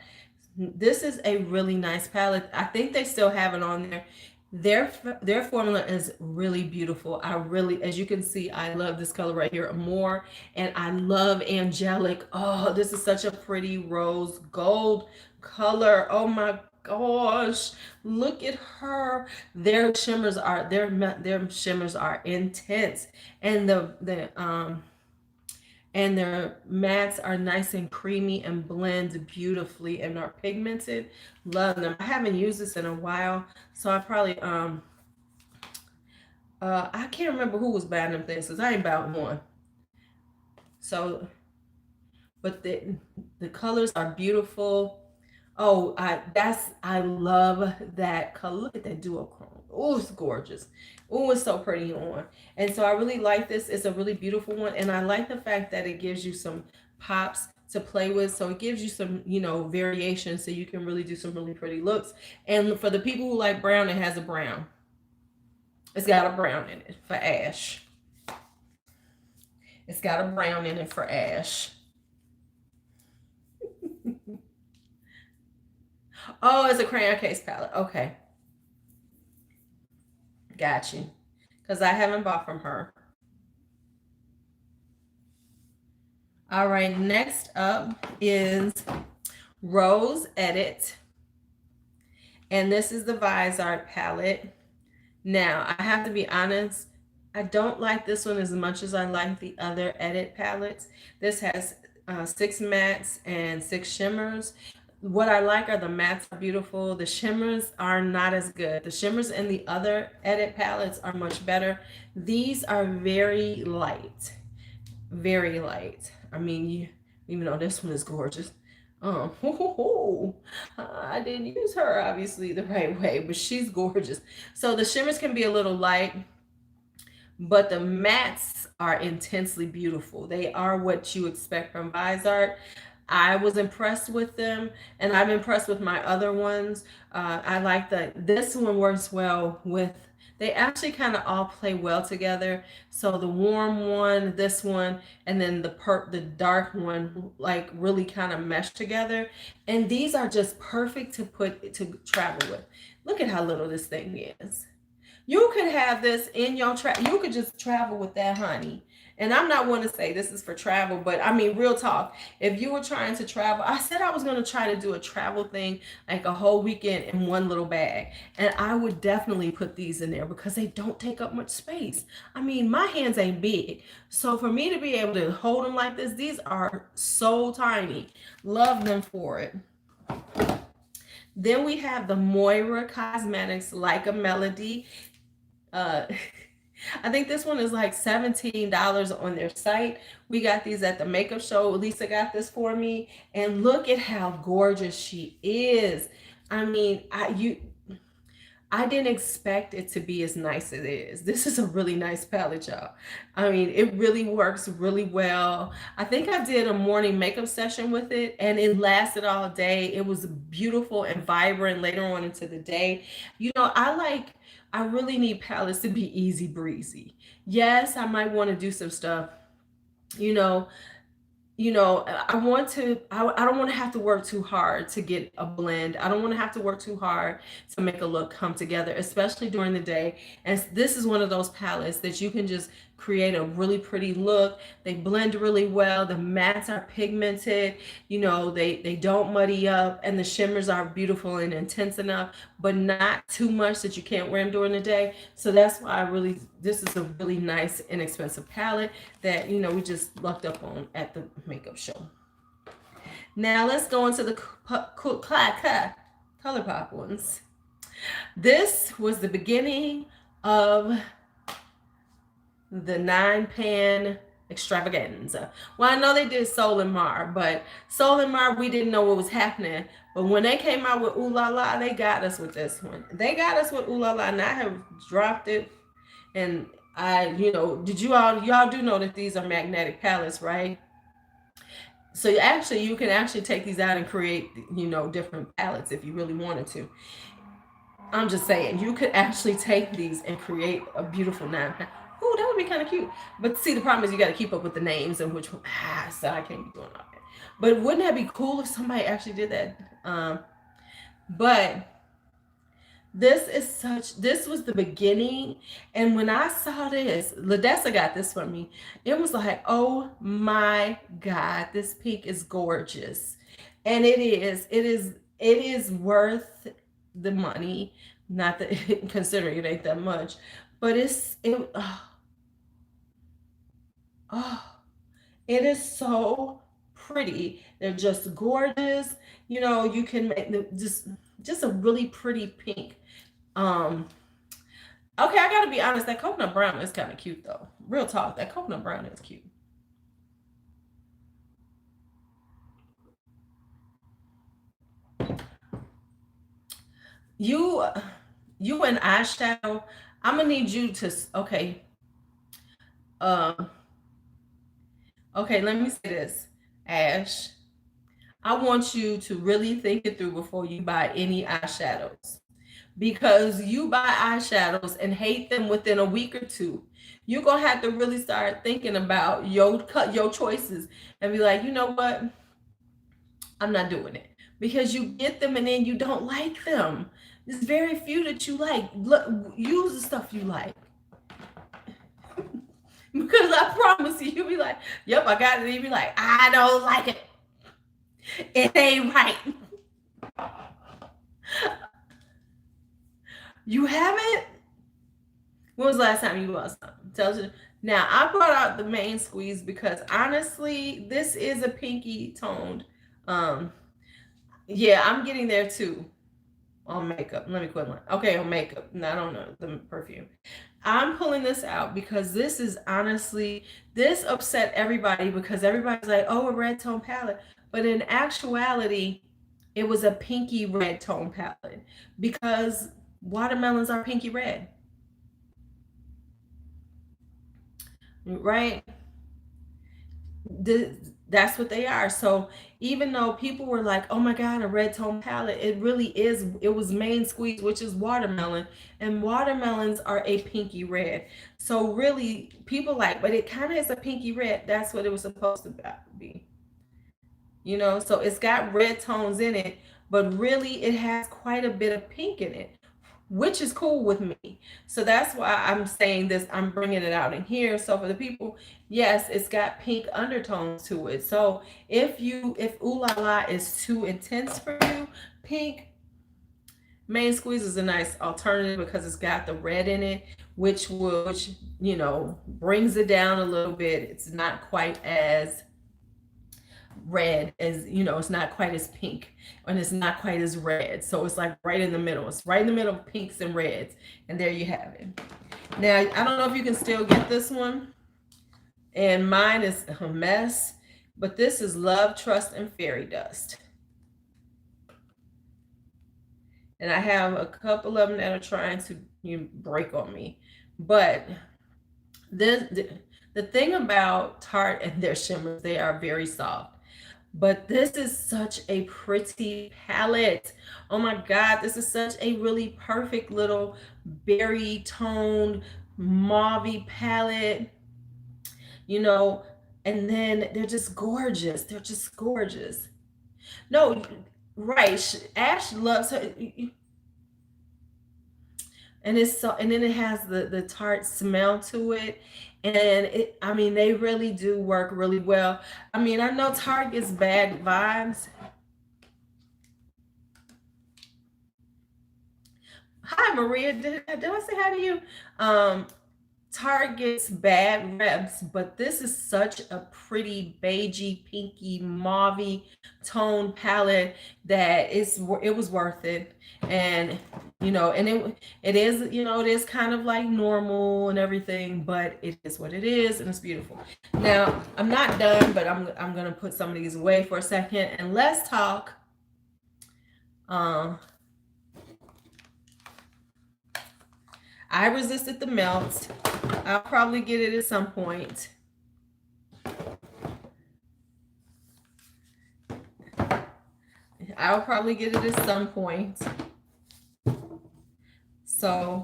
This is a really nice palette. I think they still have it on there. Their formula is really beautiful. I really, as you can see, I love this color right here more, and I love Angelic. Oh, this is such a pretty rose gold color. Oh my gosh, look at her. Their shimmers are intense, and their mattes are nice and creamy and blend beautifully and are pigmented. Love them. I haven't used this in a while, so I probably I can't remember who was buying them things because I ain't bought one. So, but the colors are beautiful. Oh, I love that color. Look at that duochrome. Oh, it's gorgeous. Oh, it's so pretty on. And so I really like this. It's a really beautiful one. And I like the fact that it gives you some pops to play with. So it gives you some, variation, so you can really do some really pretty looks. And for the people who like brown, it has a brown. It's got a brown in it for Ash. It's got a brown in it for Ash. Oh, it's a crayon case palette. Okay. Got you. Because I haven't bought from her. All right, next up is Rose Edit. And this is the Vizard palette. Now, I have to be honest, I don't like this one as much as I like the other Edit palettes. This has 6 mattes and 6 shimmers. What I like are the mattes are beautiful. The shimmers are not as good. The shimmers in the other Edit palettes are much better. These are very light. Very light. I mean, even though this one is gorgeous. I didn't use her obviously the right way, but she's gorgeous. So the shimmers can be a little light, but the mattes are intensely beautiful. They are what you expect from Vizard. I was impressed with them, and I'm impressed with my other ones. I like that this one works well with, they actually kind of all play well together. So the warm one, this one, and then the dark one, like really kind of mesh together. And these are just perfect to travel with. Look at how little this thing is. You could have this in your you could just travel with that, honey. And I'm not one to say this is for travel, but I mean, real talk. If you were trying to travel, I said I was going to try to do a travel thing, like a whole weekend in one little bag. And I would definitely put these in there because they don't take up much space. I mean, my hands ain't big. So for me to be able to hold them like this, these are so tiny. Love them for it. Then we have the Moira Cosmetics Like a Melody. Uh, I think this one is like $17 on their site. We got these at the makeup show. Lisa got this for me. And look at how gorgeous she is. I mean, I didn't expect it to be as nice as it is. This is a really nice palette, y'all. I mean, it really works really well. I think I did a morning makeup session with it and it lasted all day. It was beautiful and vibrant later on into the day. You know, I really need palettes to be easy breezy. Yes, I might want to do some stuff, you know, I don't want to have to work too hard to get a blend. I don't want to have to work too hard to make a look come together, especially during the day. And this is one of those palettes that you can just create a really pretty look. They blend really well. The mattes are pigmented, they don't muddy up, and the shimmers are beautiful and intense enough, but not too much that you can't wear them during the day. So that's why this is a really nice, inexpensive palette that, we just lucked up on at the makeup show. Now let's go into the ColourPop ones. This was the beginning of the 9-pan extravaganza. Well, I know they did Sol and Mar, but Sol and Mar, we didn't know what was happening. But when they came out with Ooh La La, they got us with this one. They got us with Ooh La La, and I have dropped it. And did y'all do know that these are magnetic palettes, right? So you can actually take these out and create, different palettes if you really wanted to. I'm just saying, you could actually take these and create a beautiful 9-pan. Ooh, that would be kind of cute. But see, the problem is you got to keep up with the names and which one. So I can't be doing all that. But wouldn't that be cool if somebody actually did that? But this was the beginning. And when I saw this, Ladessa got this for me. It was like, oh my God, this pink is gorgeous. And it is worth the money. Not that considering it ain't that much, but it is so pretty. They're just gorgeous. You can make just a really pretty pink. Okay, I gotta be honest, that coconut brown is kind of cute though. Real talk, that coconut brown is cute. You and eyeshadow, I'm gonna need you to, okay. Okay, let me say this, Ash. I want you to really think it through before you buy any eyeshadows. Because you buy eyeshadows and hate them within a week or two. You're gonna have to really start thinking about your choices and be like, you know what? I'm not doing it. Because you get them and then you don't like them. There's very few that you like. Look, use the stuff you like. Because I promise you'll be like, yep, I got it. And you'll be like, I don't like it. It ain't right. You haven't? When was the last time you bought something? Tells you. Now, I brought out the main squeeze because honestly, this is a pinky toned. Yeah, I'm getting there too. On makeup. Let me quit one. Okay, on makeup. Not on the perfume. I'm pulling this out because this is honestly, this upset everybody because everybody's like, oh, a red tone palette. But in actuality, it was a pinky red tone palette because watermelons are pinky red. Right? That's what they are. So even though people were like, oh my God, a red tone palette, it really is, it was main squeeze, which is watermelon, and watermelons are a pinky red. So really people like, but it kind of is a pinky red. That's what it was supposed to be. So it's got red tones in it, but really it has quite a bit of pink in it, which is cool with me. So that's why I'm saying this, I'm bringing it out in here. So for the people, yes, it's got pink undertones to it. So if Ooh La La is too intense for you, pink main squeeze is a nice alternative because it's got the red in it, which brings it down a little bit. It's not quite as red as, you know, it's not quite as pink and it's not quite as red. So it's like right in the middle. It's right in the middle of pinks and reds. And there you have it. Now, I don't know if you can still get this one. And mine is a mess. But this is Love, Trust, and Fairy Dust. And I have a couple of them that are trying to break on me. But the thing about Tarte and their shimmers, they are very soft. But this is such a pretty palette. Oh my God, this is such a really perfect little berry toned mauve palette, you know, and then they're just gorgeous. They're just gorgeous. No, right. Ash loves her. And it's so, and then it has the tart smell to it, and it, I mean, they really do work really well. I mean, I know Tarte gets bad vibes. Hi Maria, did I say hi to you? Tarte gets bad reps, but this is such a pretty beigey, pinky, mauvey tone palette that it was worth it. And you know, and it is, you know, it is kind of like normal and everything, but it is what it is, and it's beautiful. Now I'm not done, but I'm gonna put some of these away for a second, and let's talk. I resisted the melt. I'll probably get it at some point. I'll probably get it at some point. So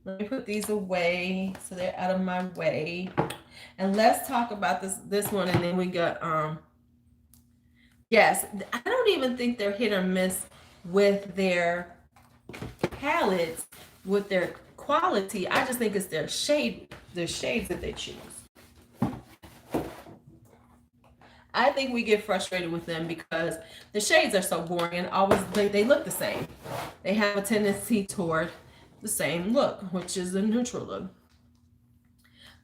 let me put these away so they're out of my way. And let's talk about this one, and then we got yes, I don't even think they're hit or miss with their palettes, with their quality. I just think it's their shades that they choose. I think we get frustrated with them because the shades are so boring and always they look the same. They have a tendency toward the same look, which is a neutral look,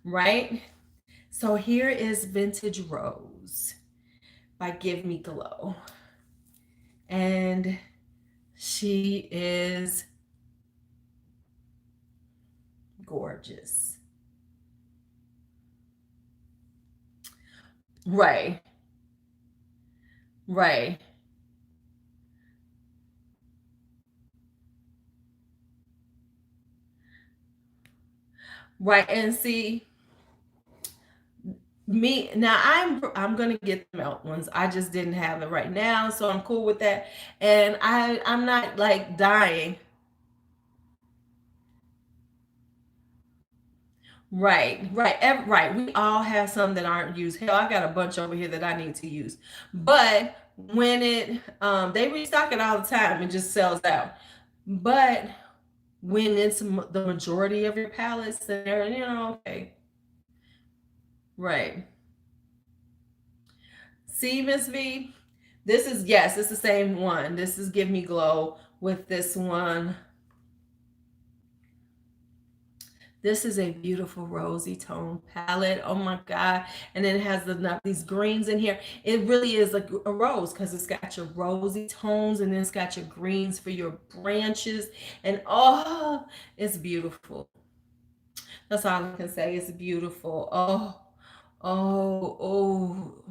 right? So here is Vintage Rose by Give Me Glow, and she is gorgeous. Right. Right. Right. And see, me now, I'm gonna get the melt ones. I just didn't have it right now, so I'm cool with that. And I'm not like dying. Right, right, right. We all have some that aren't used. Hell, I got a bunch over here that I need to use. But when it they restock it all the time, it just sells out. But when it's the majority of your palettes, then they're, you know, okay. Right. See, Miss V, this is, yes, it's the same one. This is Give Me Glow with this one. This is a beautiful rosy tone palette. Oh my God. And then it has these greens in here. It really is like a rose because it's got your rosy tones and then it's got your greens for your branches. And oh, it's beautiful. That's all I can say. It's beautiful. Oh, oh, oh.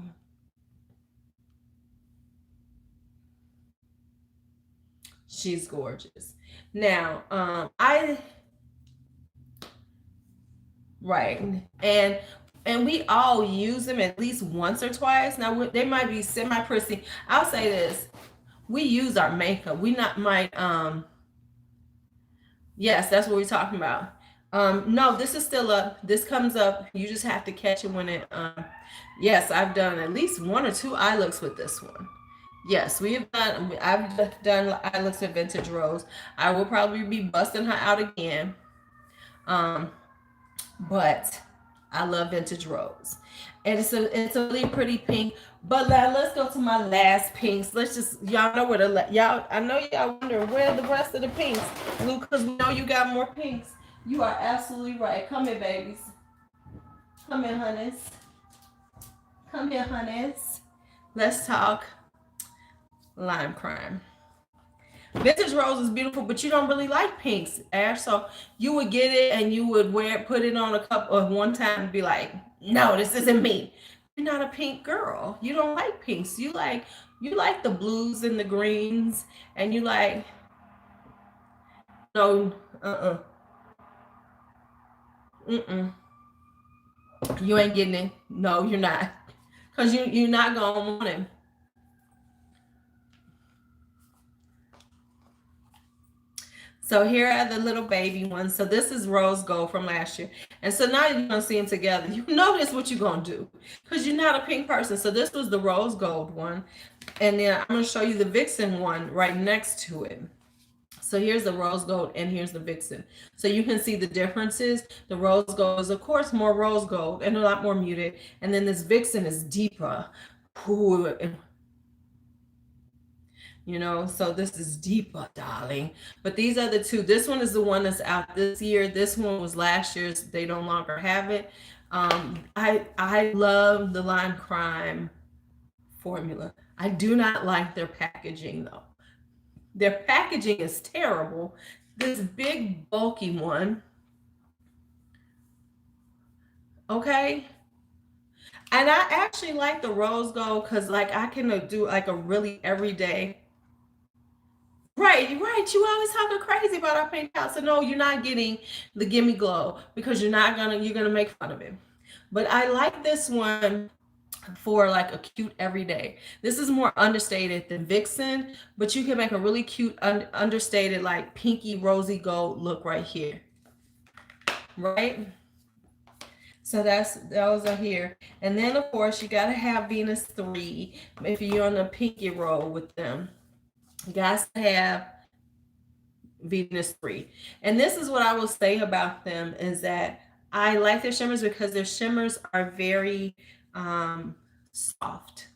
She's gorgeous. Now, right. And we all use them at least once or twice. Now they might be semi-prissy. I'll say this. We use our makeup. We not might yes, that's what we're talking about. No, this is still up. This comes up. You just have to catch it when it yes, I've done at least one or two eye looks with this one. Yes, I've done eye looks with Vintage Rose. I will probably be busting her out again. But I love Vintage Rose. And it's a really pretty pink. But let's go to my last pinks. Let's just, y'all know where y'all, I know y'all wonder where the rest of the pinks, Lou, because we know you got more pinks. You are absolutely right. Come here, babies. Come here, honeys. Come here, honeys. let's talk lime crime. Vintage rose is beautiful, but you don't really like pinks, Ash. So you would get it and you would wear it, put it on a cup of one time and be like, no, this isn't me. You're not a pink girl. You don't like pinks. You like the blues and the greens, and you like no mm-mm. You ain't getting it. No, you're not. Cause you're not gonna want it. So here are the little baby ones. So this is rose gold from last year. And so now you're gonna see them together. You notice what you're gonna do. Because you're not a pink person. So this was the rose gold one. And then I'm gonna show you the vixen one right next to it. So here's the rose gold and here's the vixen. So you can see the differences. The rose gold is of course more rose gold and a lot more muted. And then this vixen is deeper. Ooh, so this is deeper, darling. But these are the two. This one is the one that's out this year. This one was last year's. They no longer have it. I love the lime crime formula. I do not like their packaging though. Their packaging is terrible. This big bulky one, okay. And I actually like the rose gold because like I can do like a really everyday. Right, right. You always talking crazy about our pink house. So no, you're not getting the gimme glow because you're gonna make fun of it. But I like this one for like a cute everyday. This is more understated than Vixen, but you can make a really cute understated like pinky rosy gold look right here. Right? So those are here. And then of course you gotta have Venus 3 if you're on the pinky roll with them. You guys have Venus 3. And this is what I will say about them is that I like their shimmers because their shimmers are very soft.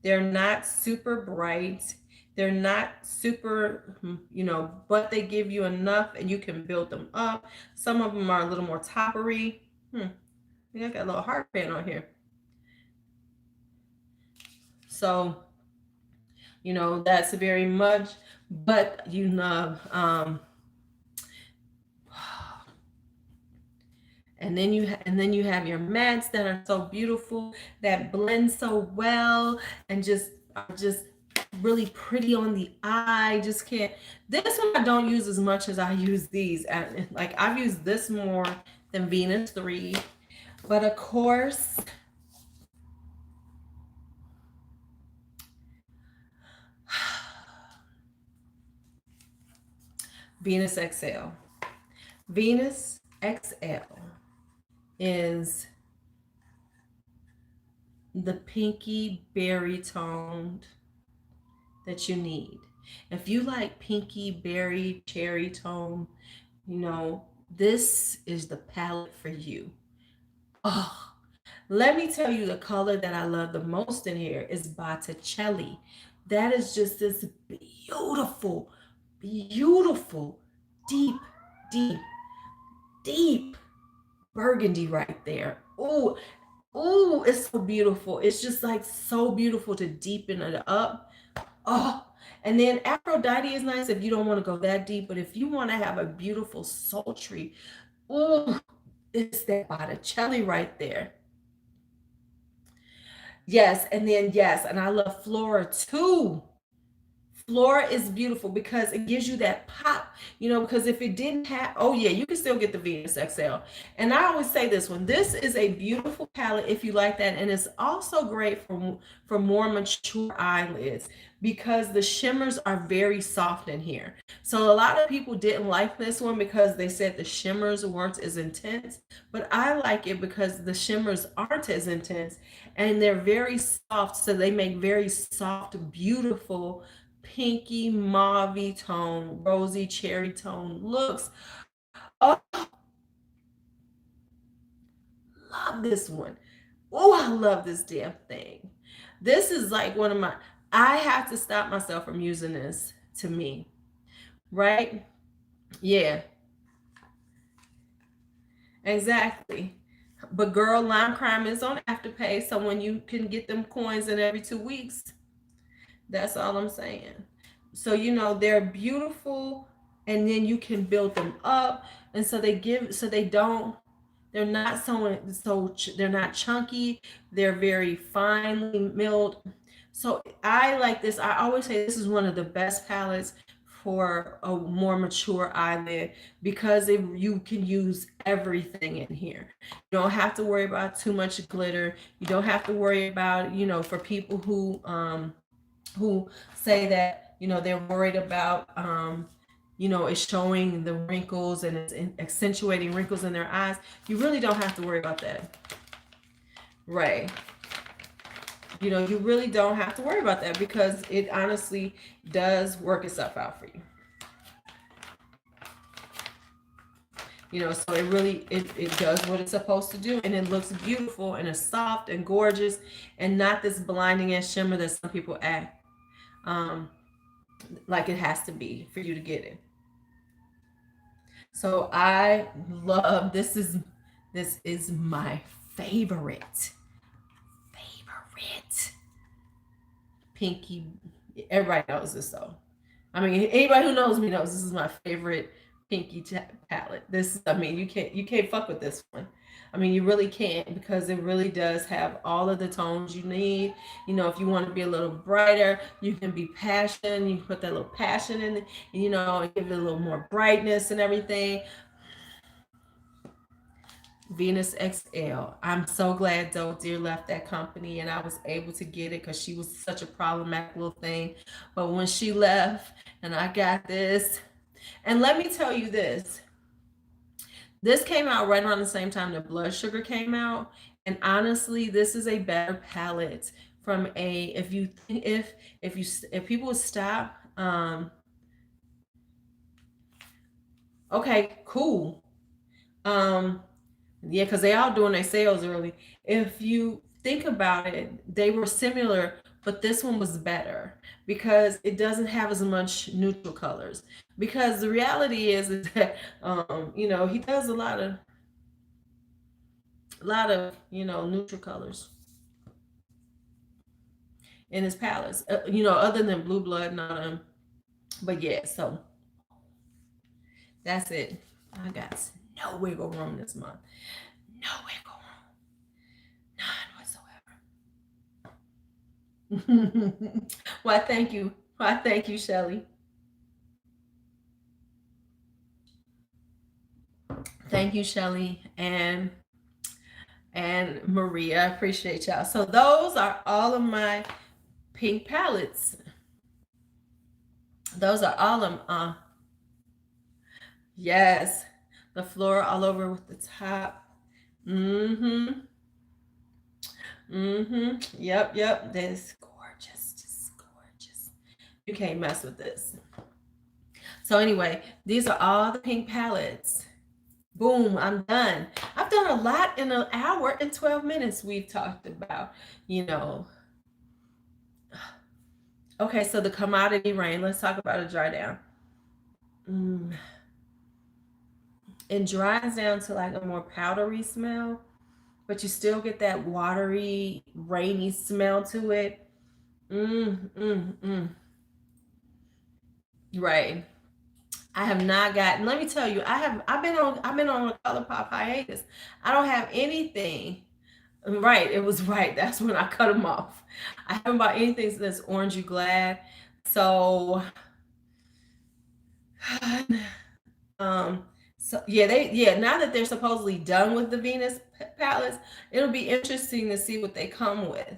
They're not super bright. They're not super, but they give you enough and you can build them up. Some of them are a little more toppery. I got a little heart fan on here. So, that's very much, but and then you have your mattes that are so beautiful, that blend so well and just are just really pretty on the eye. Just can't. This one I don't use as much as I use these. And like I've used this more than Venus 3. But of course, Venus XL. Venus XL is the pinky berry toned that you need. If you like pinky berry cherry tone, this is the palette for you. Oh, let me tell you the color that I love the most in here is Botticelli. That is just this beautiful, beautiful, deep, deep, deep burgundy right there. Oh, oh, it's so beautiful. It's just like so beautiful to deepen it up. Oh, and then Aphrodite is nice if you don't want to go that deep, but if you want to have a beautiful, sultry, oh, it's that Botticelli right there. Yes, and then yes, and I love Flora too. Flora is beautiful because it gives you that pop, because if it didn't have, oh yeah, you can still get the Venus XL. And I always say this one, this is a beautiful palette if you like that. And it's also great for more mature eyelids because the shimmers are very soft in here. So a lot of people didn't like this one because they said the shimmers weren't as intense, but I like it because the shimmers aren't as intense and they're very soft. So they make very soft, beautiful, pinky mauve tone, rosy cherry tone looks. Oh, love this one. Oh, I love this damn thing. This is like one of my, I have to stop myself from using this to me, right? Yeah, exactly. But girl, Lime Crime is on Afterpay, so when you can get them coins in every 2 weeks, that's all I'm saying. So they're beautiful, and then you can build them up, and so they don't. They're not they're not chunky. They're very finely milled. So I like this. I always say this is one of the best palettes for a more mature eyelid because you can use everything in here. You don't have to worry about too much glitter. You don't have to worry about, for people who say that, they're worried about it's showing the wrinkles and it's accentuating wrinkles in their eyes. You really don't have to worry about that. Right. You really don't have to worry about that because it honestly does work itself out for you. So it does what it's supposed to do, and it looks beautiful and it's soft and gorgeous and not this blinding ass shimmer that some people act like it has to be for you to get it. So I love this is my favorite pinky. Everybody knows this though. I mean, anybody who knows me knows this is my favorite pinky palette. You can't fuck with this one. I mean, you really can't because it really does have all of the tones you need. If you want to be a little brighter, you can be passion. You can put that little passion in it, and give it a little more brightness and everything. Venus XL. I'm so glad Doe Deer left that company and I was able to get it because she was such a problematic little thing. But when she left and I got this, and let me tell you this came out right around the same time that Blood Sugar came out. And honestly, this is a better palette from if people would stop. Okay, cool. Yeah, because they all doing their sales early. If you think about it, they were similar, but this one was better because it doesn't have as much neutral colors. Because the reality is that he does a lot of neutral colors in his palettes. Other than Blue Blood and all them. But yeah, so that's it. I got no wiggle room this month. No wiggle room. None whatsoever. Why, thank you. Shelly. Thank you, Shelly and Maria. I appreciate y'all. So those are all of my pink palettes. Those are all of them. Yes. The floral all over with the top. Yep. This gorgeous. Just gorgeous. You can't mess with this. So anyway, these are all the pink palettes. Boom, I'm done. I've done a lot in an hour and 12 minutes. We've talked about, Okay, so the commodity rain. Let's talk about a dry down. It dries down to like a more powdery smell, but you still get that watery, rainy smell to it. Right. I have not gotten. Let me tell you, I've been on a ColourPop hiatus. I don't have anything. Right, it was right. That's when I cut them off. I haven't bought anything since Orange You Glad. So, so yeah, now that they're supposedly done with the Venus palettes, it'll be interesting to see what they come with.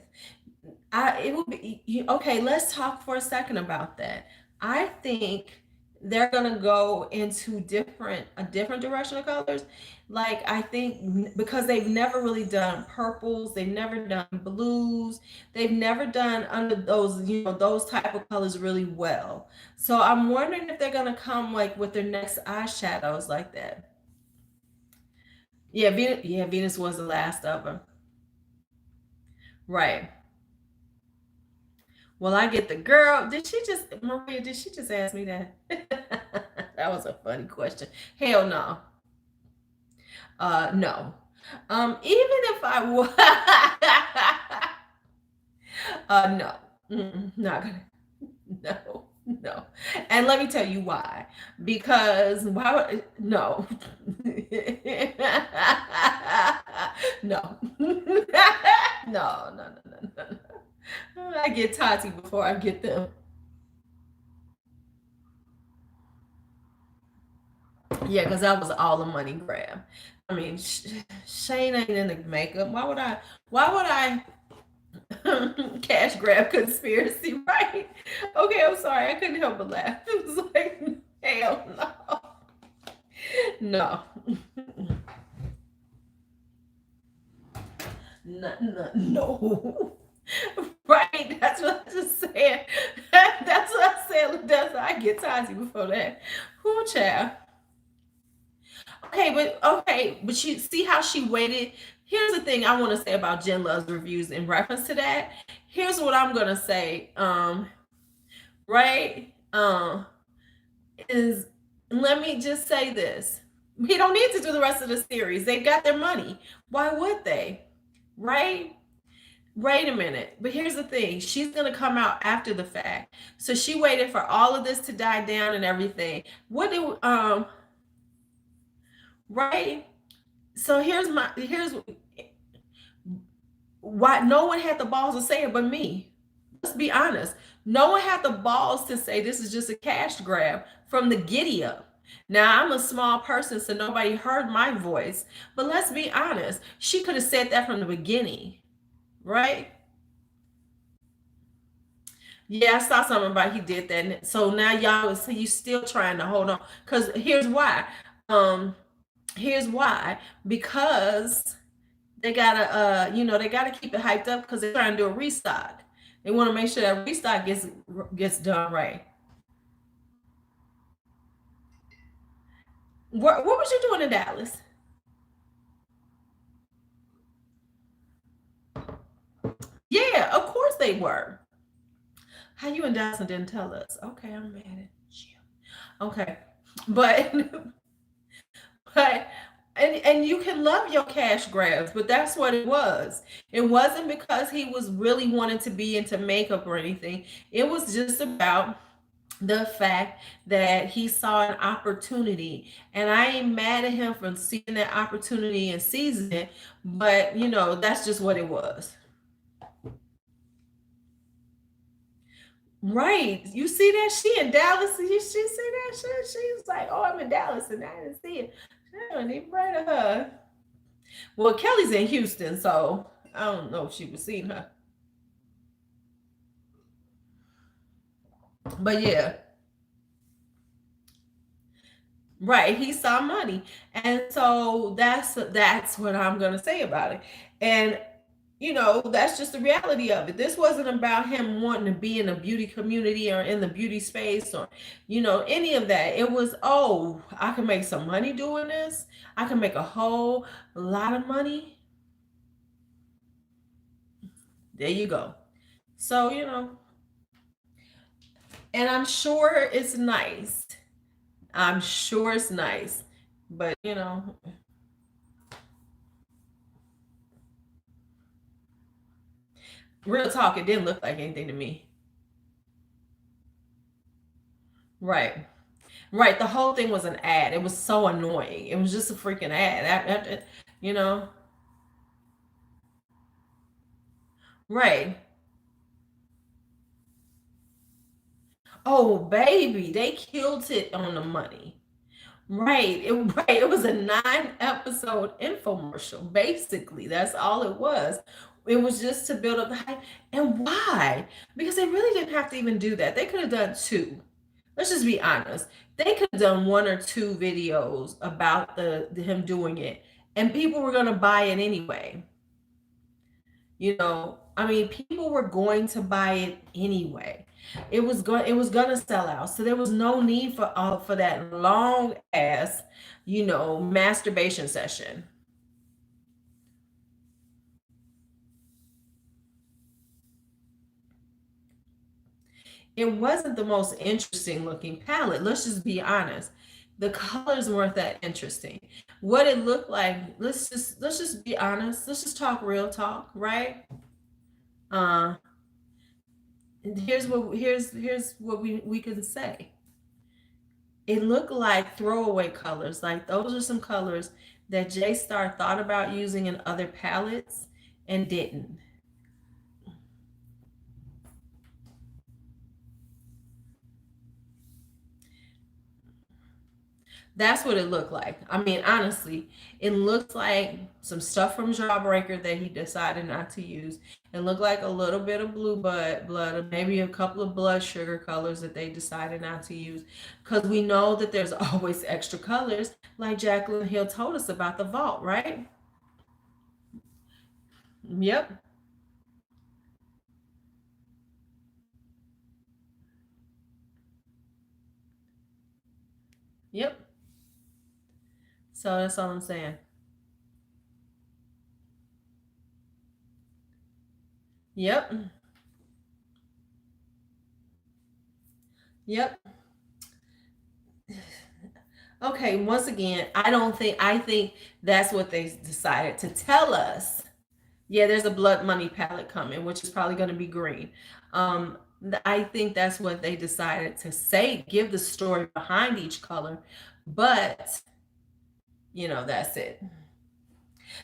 It will be okay. Let's talk for a second about that. I think they're gonna go into a different direction of colors. Like I think because they've never really done purples, they've never done blues, they've never done under those those type of colors really well. So I'm wondering if they're gonna come like with their next eyeshadows like that. Yeah, Venus was the last of them. Right. Well, I get the girl. Maria, did she just ask me that? That was a funny question. Hell no. No. Even if I would, no, not gonna. No, no. And let me tell you why. Because why would no. No. No, no, no, no, no. I get Tati before I get them. Yeah, because that was all a money grab. I mean, Shane ain't in the makeup. Why would I cash grab conspiracy, right? Okay, I'm sorry. I couldn't help but laugh. It was like, hell no. No. No. Right, that's what I just said. That's what I said. That's I get Tazi before that. Who child? Okay, but you see how she waited. Here's the thing I want to say about Jen Love's reviews in reference to that. Here's what I'm gonna say. Right? Is let me just say this. We don't need to do the rest of the series. They got their money. Why would they? Right? Wait a minute. But here's the thing. She's going to come out after the fact. So she waited for all of this to die down and everything. What do right? So here's why no one had the balls to say it but me. Let's be honest. No one had the balls to say this is just a cash grab from the giddy up. Now I'm a small person, so nobody heard my voice. But let's be honest. She could have said that from the beginning, right? Yeah, I saw something about he did that. So now y'all see you still trying to hold on. Because Um, here's why. Because they gotta they gotta keep it hyped up because they're trying to do a restock. They want to make sure that restock gets done right. What was you doing in Dallas? Yeah, of course they were. How you in Dallas and didn't tell us? Okay, I'm mad at you. Okay, but but and you can love your cash grabs, but that's what it was. It wasn't because he was really wanting to be into makeup or anything. It was just about the fact that he saw an opportunity, and I ain't mad at him for seeing that opportunity and seizing it, but that's just what it was. Right, you see that she in Dallas, she see that shit, she's like, oh, I'm in Dallas and I didn't see it. I don't even right of her. Well, Kelly's in Houston, so I don't know if she was seeing her, but yeah. Right, he saw money. And so that's what I'm going to say about it. And that's just the reality of it. This wasn't about him wanting to be in the beauty community or in the beauty space or any of that. It was, oh, I can make some money doing this. I can make a whole lot of money. There you go. So, and I'm sure it's nice. I'm sure it's nice. But, real talk, it didn't look like anything to me. Right. Right. The whole thing was an ad. It was so annoying. It was just a freaking ad. You know? Right. Oh, baby, they killed it on the money. Right. Right. It was a 9 episode infomercial. Basically, that's all it was. It was just to build up the hype. And why? Because they really didn't have to even do that. They could have done two. Let's just be honest. They could have done one or two videos about the him doing it, and people were gonna buy it anyway. I mean, people were going to buy it anyway. It was gonna sell out. So there was no need for that long ass, masturbation session. It wasn't the most interesting looking palette. Let's just be honest. The colors weren't that interesting. What it looked like, let's just be honest. Let's just talk real talk, right? Uh here's what we can say. It looked like throwaway colors. Like those are some colors that J Star thought about using in other palettes and didn't. That's what it looked like. I mean, honestly, it looks like some stuff from Jawbreaker that he decided not to use. It looked like a little bit of blue blood, maybe a couple of blood sugar colors that they decided not to use. Because we know that there's always extra colors, like Jaclyn Hill told us about the vault, right? Yep, yep. So that's all I'm saying. Yep, yep. Okay, once again, I think that's what they decided to tell us. Yeah, there's a blood money palette coming, which is probably going to be green. I think that's what they decided to say, give the story behind each color, but that's it.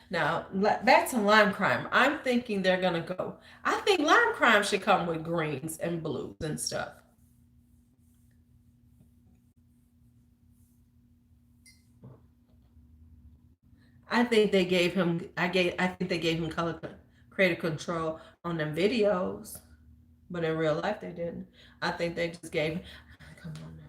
Now, back to lime crime. I'm thinking they're going to go. I think lime crime should come with greens and blues and stuff. I think they gave him color creative control on them videos, but in real life they didn't. I think they just gave. Come on now.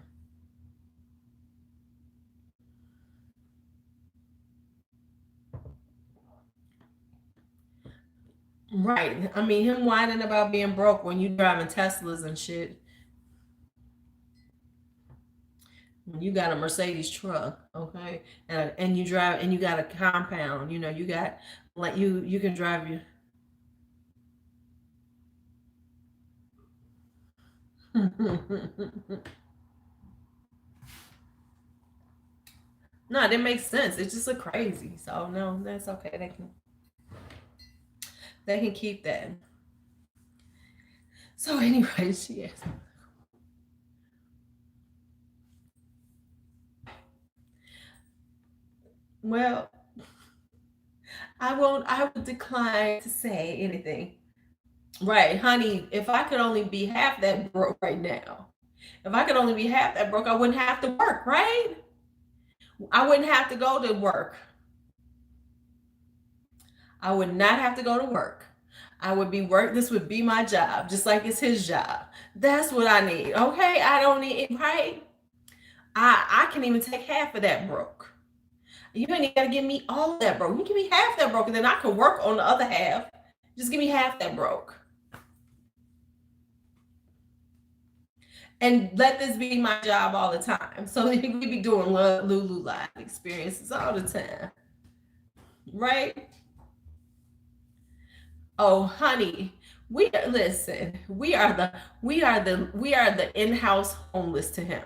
Right. I mean, him whining about being broke when you driving Teslas and shit. When you got a Mercedes truck, okay, and you drive and you got a compound. You got like you can drive you. No, it didn't make sense. It just look crazy. So no, that's okay. They can keep that. So anyway, she is. Well, I would decline to say anything. Right, honey, if I could only be half that broke right now. If I could only be half that broke, I wouldn't have to work, right? I wouldn't have to go to work. I would not have to go to work. I would be work. This would be my job, just like it's his job. That's what I need. Okay, I don't need it, right. I can even take half of that broke. You ain't got to give me all of that broke. You give me half that broke, and then I can work on the other half. Just give me half that broke, and let this be my job all the time. So we be doing Lulu live experiences all the time, right? Oh, honey, listen. We are the in-house homeless to him.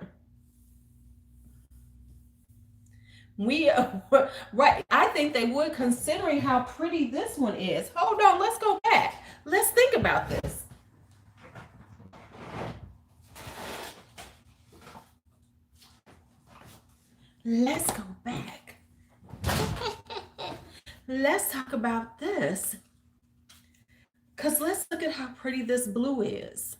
We right. I think they would, considering how pretty this one is. Hold on, let's go back. Let's think about this. Let's go back. Let's talk about this. Because let's look at how pretty this blue is.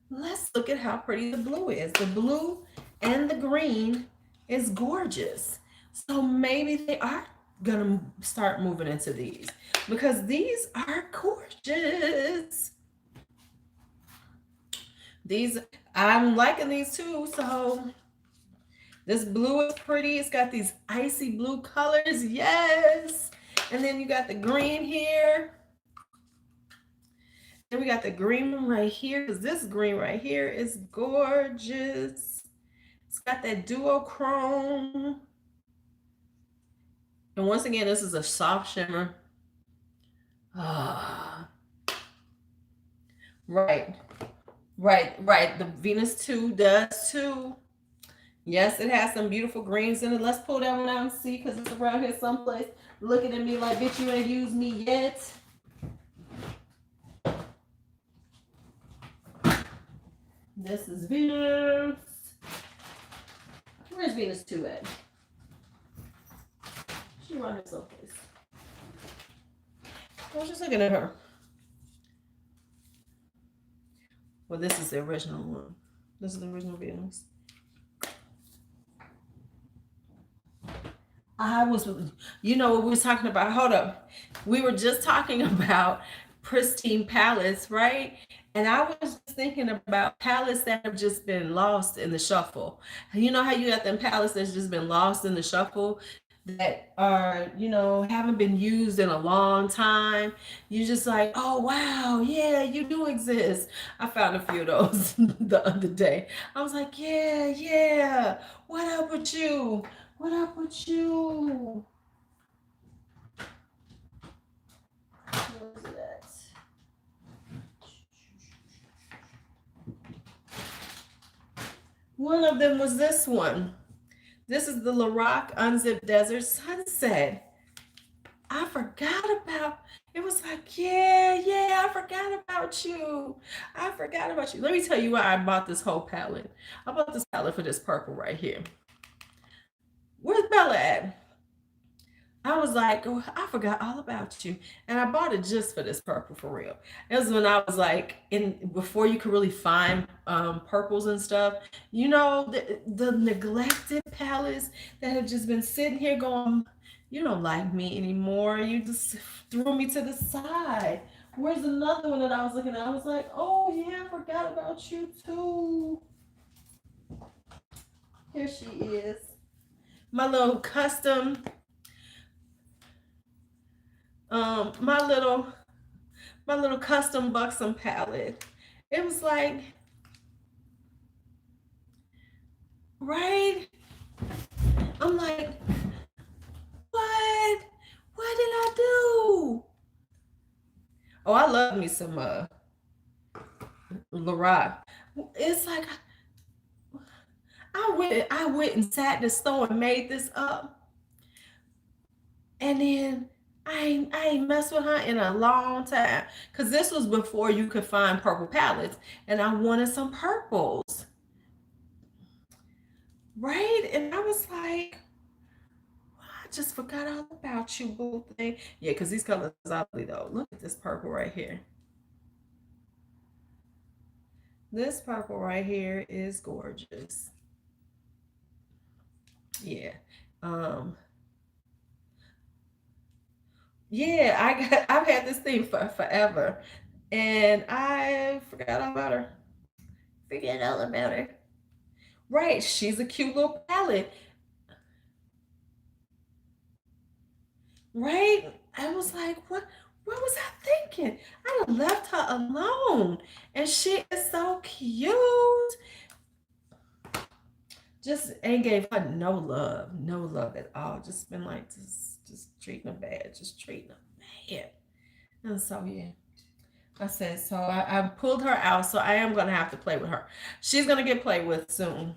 Let's look at how pretty the blue is. The blue and the green is gorgeous. So maybe they are gonna start moving into these because these are gorgeous. These, I'm liking these too. So this blue is pretty. It's got these icy blue colors. Yes. And then you got the green here. Then we got the green one right here, because this green right here is gorgeous. It's got that duochrome. And once again, this is a soft shimmer. Ah, right, right. The Venus 2 does too. Yes, it has some beautiful greens in it. Let's pull that one out and see, because it's around here someplace looking at me like, bitch, you ain't used me yet. This is Venus. Where's Venus 2 at? She around here someplace. I was just looking at her. Well, this is the original one. This is the original Venus. I was, you know what we were talking about? Hold up. We were just talking about pristine palettes, right? And I was just thinking about palettes that have just been lost in the shuffle. You know how you got them palettes that's just been lost in the shuffle, that are, you know, haven't been used in a long time. You're just like, oh wow, yeah, you do exist. I found a few of those the other day. I was like, yeah, yeah. What up with you? What up with you? What is that? One of them was this one. This is the Lorac Unzipped Desert Sunset. I forgot about it. Was like, yeah, yeah, I forgot about you. I forgot about you. Let me tell you why I bought this whole palette. I bought this palette for this purple right here. Where's Bella at? I was like, oh, I forgot all about you. And I bought it just for this purple, for real. It was when I was like, before you could really find purples and stuff. You know, the neglected palettes that have just been sitting here going, you don't like me anymore. You just threw me to the side. Where's another one that I was looking at? I was like, oh yeah, I forgot about you too. Here she is. My little custom my little custom buxom palette. It was like, right? I'm like, what? What did I do? Oh, I love me some Lorac. It's like I went and sat in the store and made this up. And then I ain't messed with her in a long time. Cause this was before you could find purple palettes. And I wanted some purples. Right? And I was like, I just forgot all about you, boo thing. Yeah, because these colors are ugly though. Look at this purple right here. This purple right here is gorgeous. Yeah. Um, yeah, I've had this thing for forever. And I forgot all about her. Forget all about her. Right, she's a cute little palette. Right? I was like, what was I thinking? I done left her alone. And she is so cute. Just ain't gave her no love at all. Just been like, just treating her bad, just treating her bad. And so yeah, I said, so I pulled her out. So I am gonna have to play with her. She's gonna get played with soon.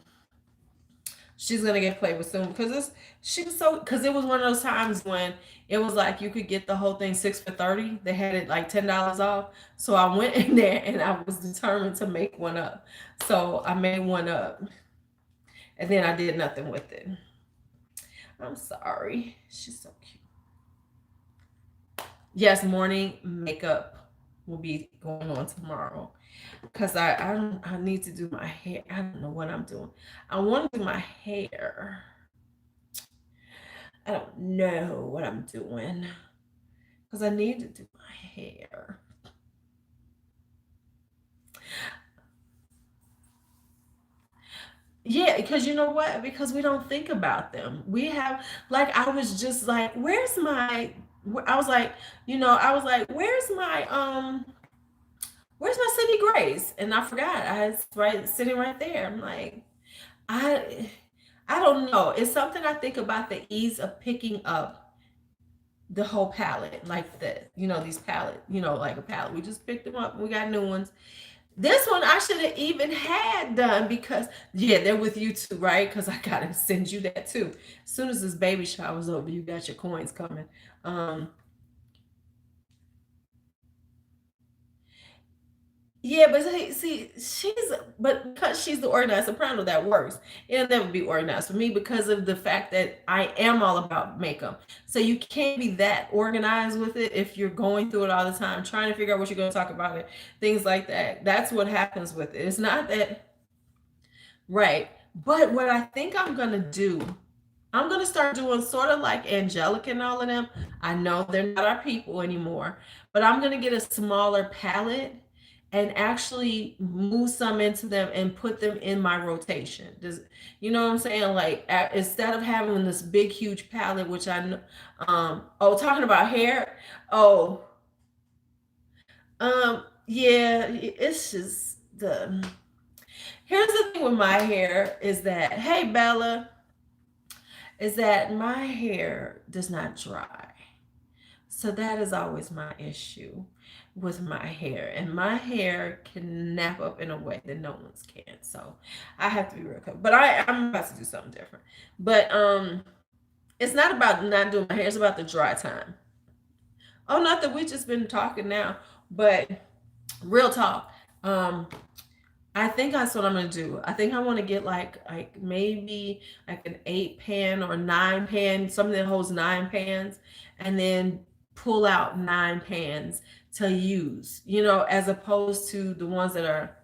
She's gonna get played with soon because she was so, because it was one of those times when it was like you could get the whole thing 6 for 30. They had it like $10 off. So I went in there and I was determined to make one up. So I made one up and then I did nothing with it. I'm sorry. She's so cute. Yes, morning makeup will be going on tomorrow because I need to do my hair. I don't know what I'm doing. I want to do my hair. I don't know what I'm doing because I need to do my hair. Yeah, because you know what? Because we don't think about them. We have, like, I was just like, where's my, I was like, I was like, where's my City Grace? And I forgot. I was right sitting right there. I'm like, I I don't know. It's something I think about, the ease of picking up the whole palette, like these palette, like a palette. We just picked them up. We got new ones. This one I should have even had done because, yeah, they're with you too, right? Because I gotta send you that too. As soon as this baby shower's over, you got your coins coming. Um, Yeah, but see, but because she's the organized soprano, that works. It'll never be organized for me because of the fact that I am all about makeup. So you can't be that organized with it if you're going through it all the time, trying to figure out what you're going to talk about it, things like that. That's what happens with it. It's not that, right. But what I think I'm going to do, I'm going to start doing sort of like Angelica and all of them. I know they're not our people anymore, but I'm going to get a smaller palette and actually move some into them and put them in my rotation. Does you know what I'm saying? Like instead of having this big huge palette, which I know, oh, talking about hair, oh, yeah, it's just the. Here's the thing with my hair is that, hey Bella, is that my hair does not dry. So that is always my issue with my hair. And my hair can nap up in a way that no one's can. So I have to be real careful. But I'm about to do something different. But it's not about not doing my hair, it's about the dry time. Oh, not that we just been talking now, but real talk. Um I think that's what I'm gonna do. I think I want to get like maybe like an 8 pan or 9 pan, something that holds 9 pans, and then pull out 9 pans to use, as opposed to the ones that are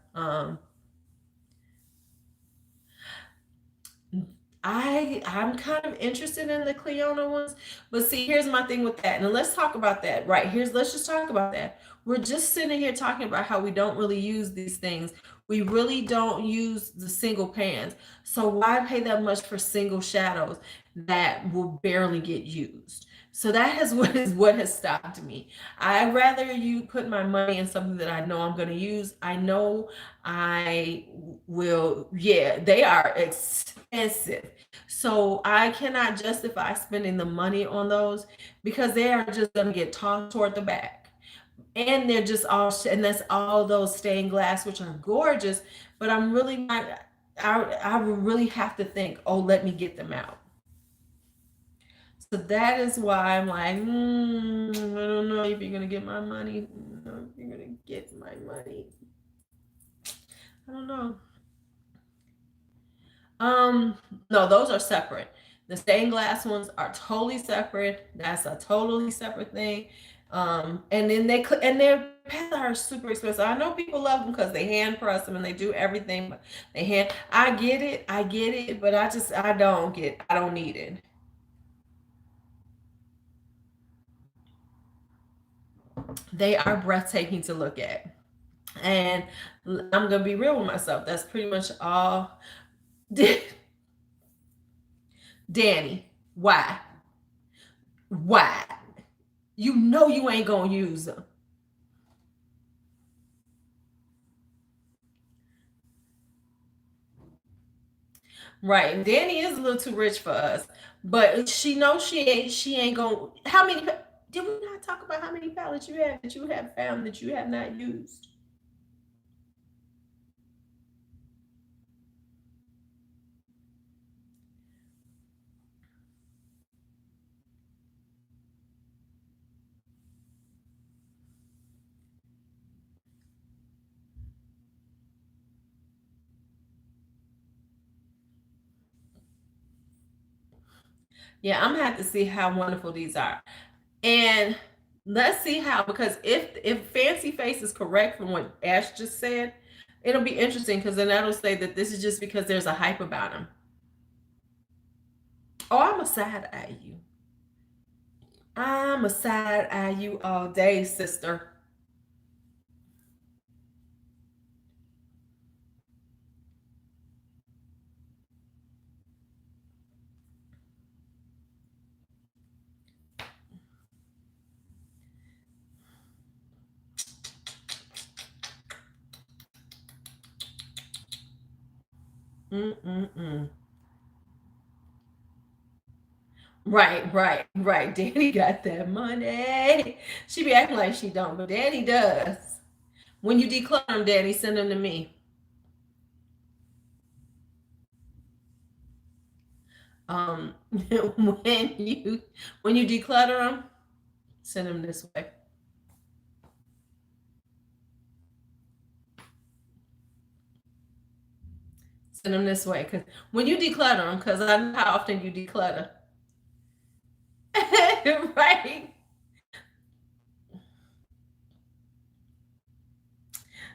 I'm kind of interested in the Cleona ones, but see, here's my thing with that. And let's talk about that. Right. Let's just talk about that. We're just sitting here talking about how we don't really use these things. We really don't use the single pans. So why pay that much for single shadows that will barely get used? So that is what has stopped me. I'd rather you put my money in something that I know I'm going to use. I know I will. Yeah, they are expensive. So I cannot justify spending the money on those because they are just going to get tossed toward the back. And they're just all, and that's all those stained glass, which are gorgeous, but I'm really not, I would really have to think, oh, let me get them out. So that is why I'm like, I don't know if you're going to get my money. I don't know if you're going to get my money. I don't know. No, those are separate. The stained glass ones are totally separate. That's a totally separate thing. And then their pens are super expensive. I know people love them because they hand press them and they do everything. But I get it, but I don't need it. They are breathtaking to look at. And I'm gonna be real with myself. That's pretty much all. Danny, why? Why? You know you ain't gonna use them. Right. And Danny is a little too rich for us. But she knows she ain't gonna how many did we not talk about how many palettes you have that you have found that you have not used? Yeah, I'm gonna have to see how wonderful these are. And let's see how, because if Fancy Face is correct from what Ash just said, it'll be interesting because then that'll say that this is just because there's a hype about him. Oh, I'm a side eye you. I'm a side eye you all day, sister. Mm-mm-mm. Right. Danny got that money. She be acting like she don't, but Danny does. When you declutter them, Daddy, send them to me. When you declutter them, send them this way. Send them this way, because when you declutter them, because I know how often you declutter. Right?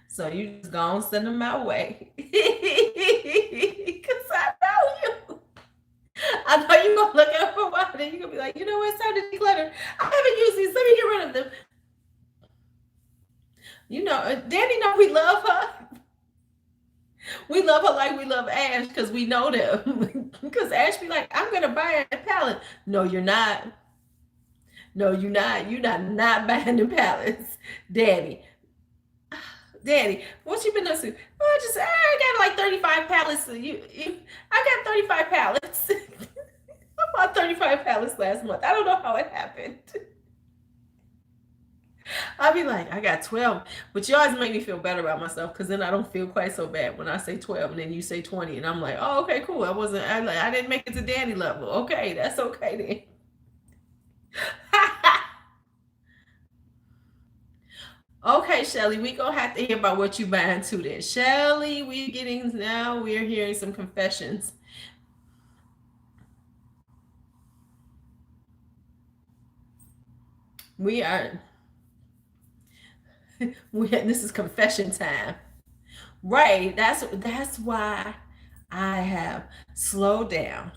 So you just gonna send them my way. Because I know you. I know you're gonna look at them for a while, then you're gonna be like, you know what, it's time to declutter. I haven't used these, let me get rid of them. You know, Danny know we love her. We love her like we love Ash, because we know them. Because Ash be like, I'm gonna buy a palette. No, you're not. No, you're not. You're not buying the palettes, Daddy. Daddy, what you been up to? Oh, I got like 35 pallets. I got 35 pallets. I bought 35 pallets last month. I don't know how it happened. I'll be like, I got 12. But you always make me feel better about myself, because then I don't feel quite so bad when I say 12 and then you say 20. And I'm like, oh, okay, cool. I didn't make it to Danny level. Okay, that's okay then. Okay, Shelly, we gonna have to hear about what you buying too then. Shelly, we're hearing some confessions. We are this is confession time. Right. That's why I have slowed down.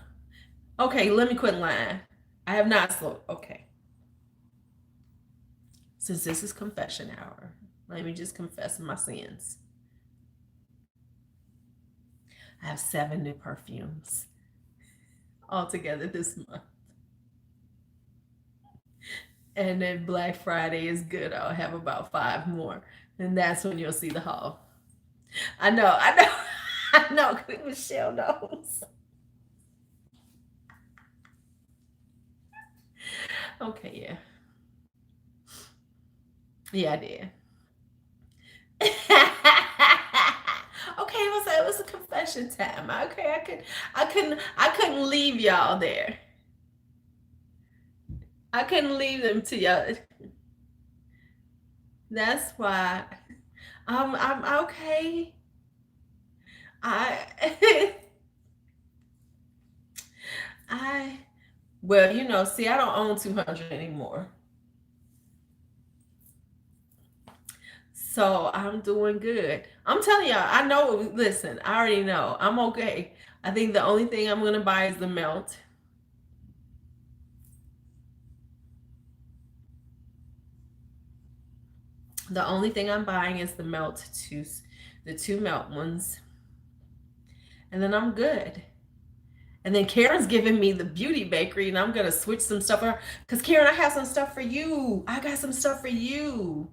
Okay, let me quit lying. I have not slowed. Okay. Since this is confession hour, let me just confess my sins. I have 7 new perfumes altogether this month. And then Black Friday is good. I'll have about 5 more. And that's when you'll see the haul. I know. I know. Michelle knows. Okay, yeah. Yeah, I did. Okay, it was a confession time. Okay, I couldn't leave y'all there. I couldn't leave them to y'all. That's why I'm okay. I I well, see, I don't own 200 anymore. So I'm doing good. I'm telling y'all, I know, listen, I already know. I'm okay. I think the only thing I'm gonna buy is the melt. The only thing I'm buying is the melt the 2 melt ones. And then I'm good. And then Karen's giving me the beauty bakery, and I'm gonna switch some stuff around. Because Karen, I have some stuff for you. I got some stuff for you.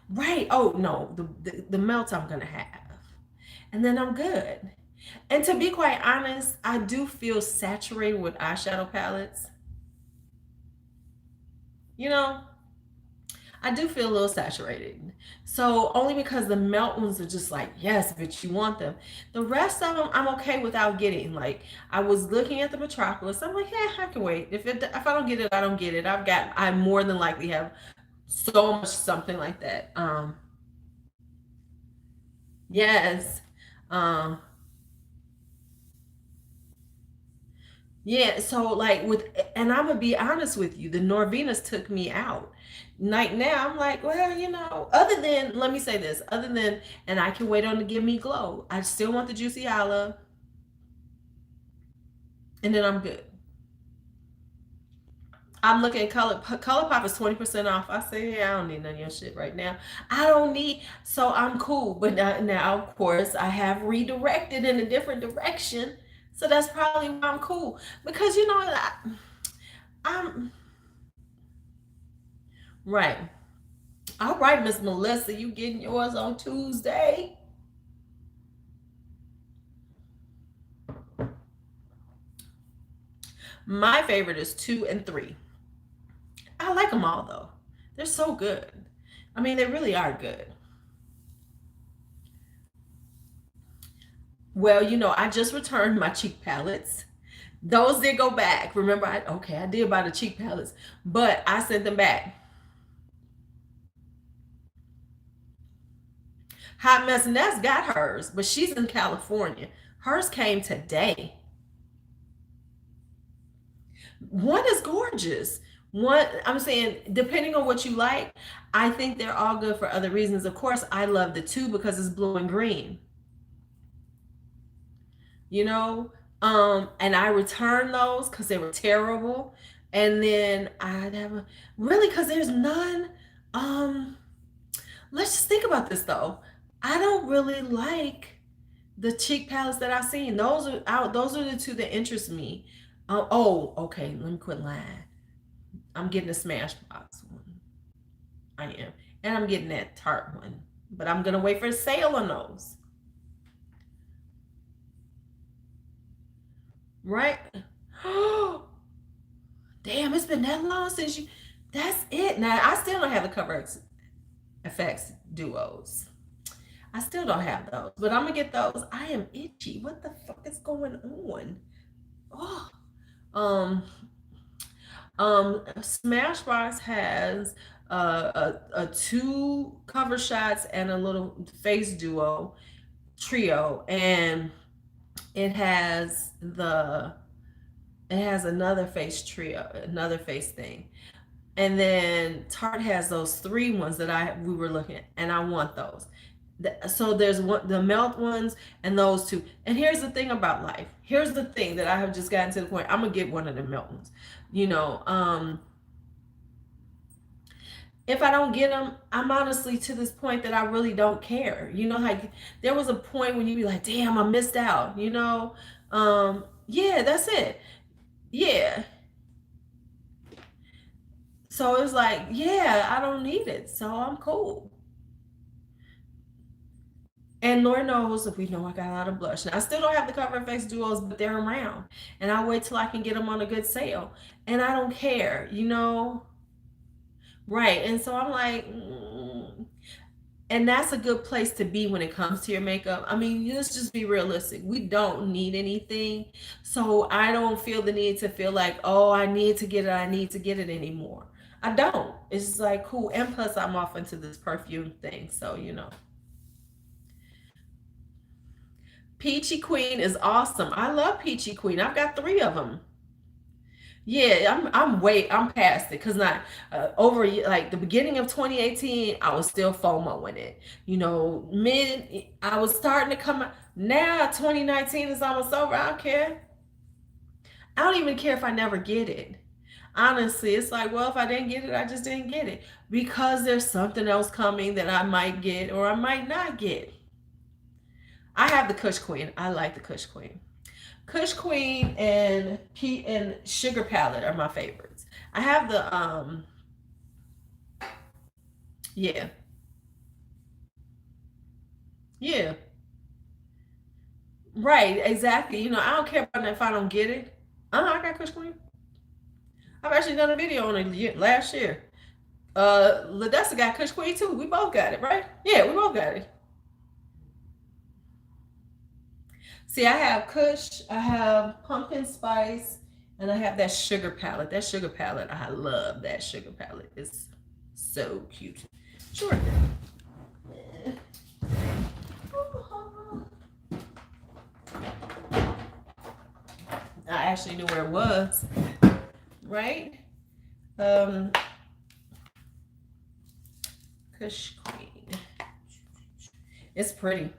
Right. Oh no, the melt I'm gonna have. And then I'm good. And to be quite honest, I do feel saturated with eyeshadow palettes. I do feel a little saturated. So only because the melt ones are just like, yes, but you want them. The rest of them, I'm okay without getting. Like, I was looking at the Metropolis. I'm like, yeah, I can wait. If I don't get it, I don't get it. I more than likely have so much something like that. Yes. Um, yeah, so like and I'm gonna be honest with you, the Norvinas took me out. Like now, I'm like, well, other than, let me say this, other than, and I can wait on to give me glow. I still want the Juicy Olive, and then I'm good. I'm looking at ColourPop is 20% off. I say, yeah, I don't need none of your shit right now. I don't need, so I'm cool. But now, of course, I have redirected in a different direction. So that's probably why I'm cool. Because, I'm right. All right, Miss Melissa, you getting yours on Tuesday? My favorite is 2 and 3. I like them all though. They're so good. I mean, they really are good. Well, you know, I just returned my cheek palettes. Those did go back. Remember, I did buy the cheek palettes, but I sent them back. Hot Mess Ness got hers, but she's in California. Hers came today. One is gorgeous. One, I'm saying, depending on what you like, I think they're all good for other reasons. Of course, I love the two because it's blue and green. You know, and I returned those because they were terrible. And then I'd have really because there's none. Let's just think about this though. I don't really like the cheek palettes that I've seen. Those are out. Those are the two that interest me. Oh, okay. Let me quit lying. I'm getting a Smashbox one. I am, and I'm getting that Tarte one. But I'm gonna wait for a sale on those. Right? Oh, damn! It's been that long since you. That's it. Now I still don't have the Cover FX duos. I still don't have those, but I'm gonna get those. I am itchy. What the fuck is going on? Oh, um, Smashbox has a two cover shots and a little face duo trio, and it has another face trio, another face thing. And then Tarte has those three ones that we were looking at, and I want those. So there's the melt ones and those two. And here's the thing about life. Here's the thing that I have just gotten to the point. I'm gonna get one of the melt ones. You know, if I don't get them, I'm honestly to this point that I really don't care. You know, like there was a point when you'd be like, damn, I missed out, you know? Yeah, that's it. Yeah. So it's like, yeah, I don't need it. So I'm cool. And Lord knows if we know I got a lot of blush. Now, I still don't have the Cover FX duos, but they're around. And I'll wait till I can get them on a good sale. And I don't care, you know? Right. And so I'm like, and that's a good place to be when it comes to your makeup. I mean, let's just be realistic. We don't need anything. So I don't feel the need to feel like, oh, I need to get it anymore. I don't. It's just like, cool. And plus, I'm off into this perfume thing. So, you know. Peachy Queen is awesome. I love Peachy Queen. I've got 3 of them. Yeah, I'm past it because not over like the beginning of 2018, I was still FOMOing it. You know, I was starting to come out. Now 2019 is almost over. I don't care. I don't even care if I never get it. Honestly, it's like, well, if I didn't get it, I just didn't get it because there's something else coming that I might get or I might not get. I have the Kush Queen. I like the Kush Queen. Kush Queen and Sugar Palette are my favorites. I have the yeah. Yeah. Right, exactly. You know, I don't care about if I don't get it. I got Kush Queen. I've actually done a video on it last year. Ladessa got Kush Queen too. We both got it, right? Yeah, we both got it. See, I have Kush, I have pumpkin spice, and I have that sugar palette. That sugar palette, I love that sugar palette. It's so cute. Sure. I actually knew where it was, right? Kush Queen. It's pretty.